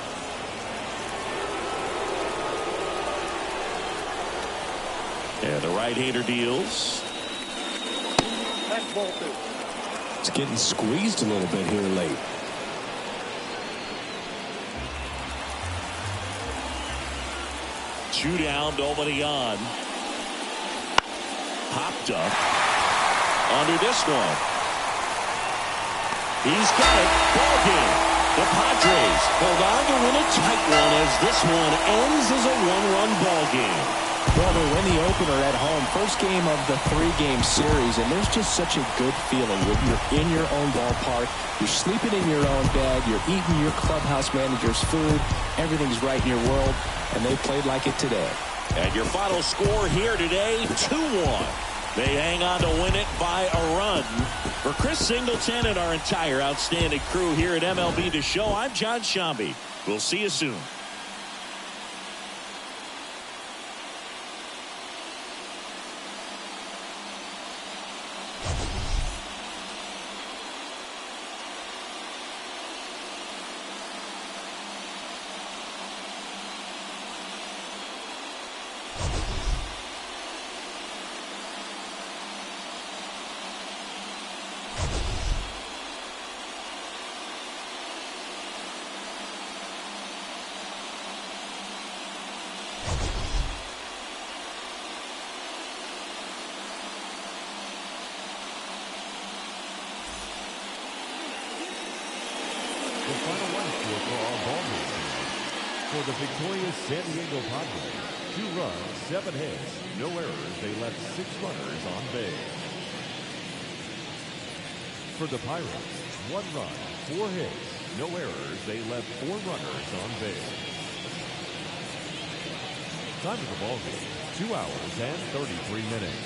And the right-hander deals. It's getting squeezed a little bit here late. Two down, nobody on. Popped up. Under this one. He's got it. Ball game. The Padres hold on to win a tight one as this one ends as a 1-run ball game. Well, they win the opener at home. First game of the 3-game series, and there's just such a good feeling. You're in your own ballpark. You're sleeping in your own bed. You're eating your clubhouse manager's food. Everything's right in your world, and they played like it today. And your final score here today, 2-1. They hang on to win it by a run. For Chris Singleton and our entire outstanding crew here at MLB The Show, I'm John Shambi. We'll see you soon. The final run score for our ball game. For the victorious San Diego Padres, 2 runs, 7 hits, no errors. They left 6 runners on base. For the Pirates, 1 run, 4 hits, no errors. They left 4 runners on base. Time of the ball game, 2 hours and 33 minutes.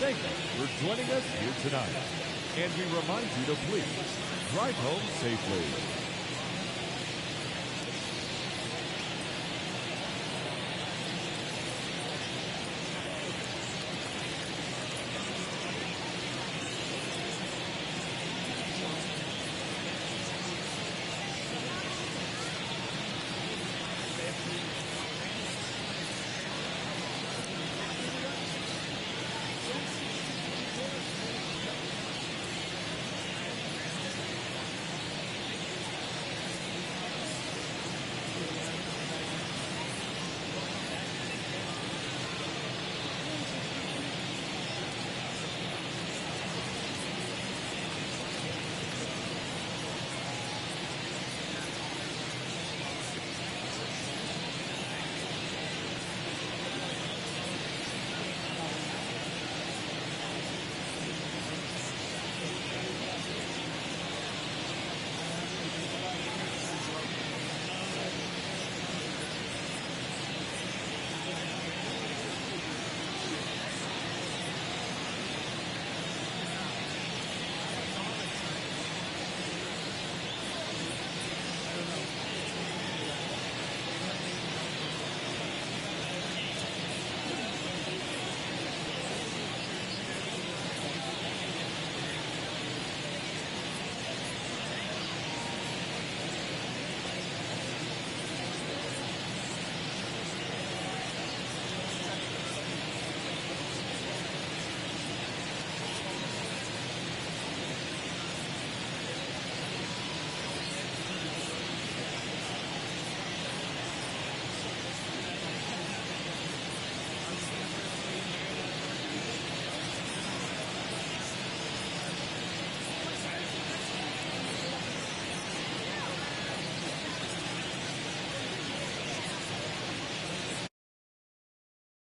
Thank you for joining us here tonight. And we remind you to please drive home safely.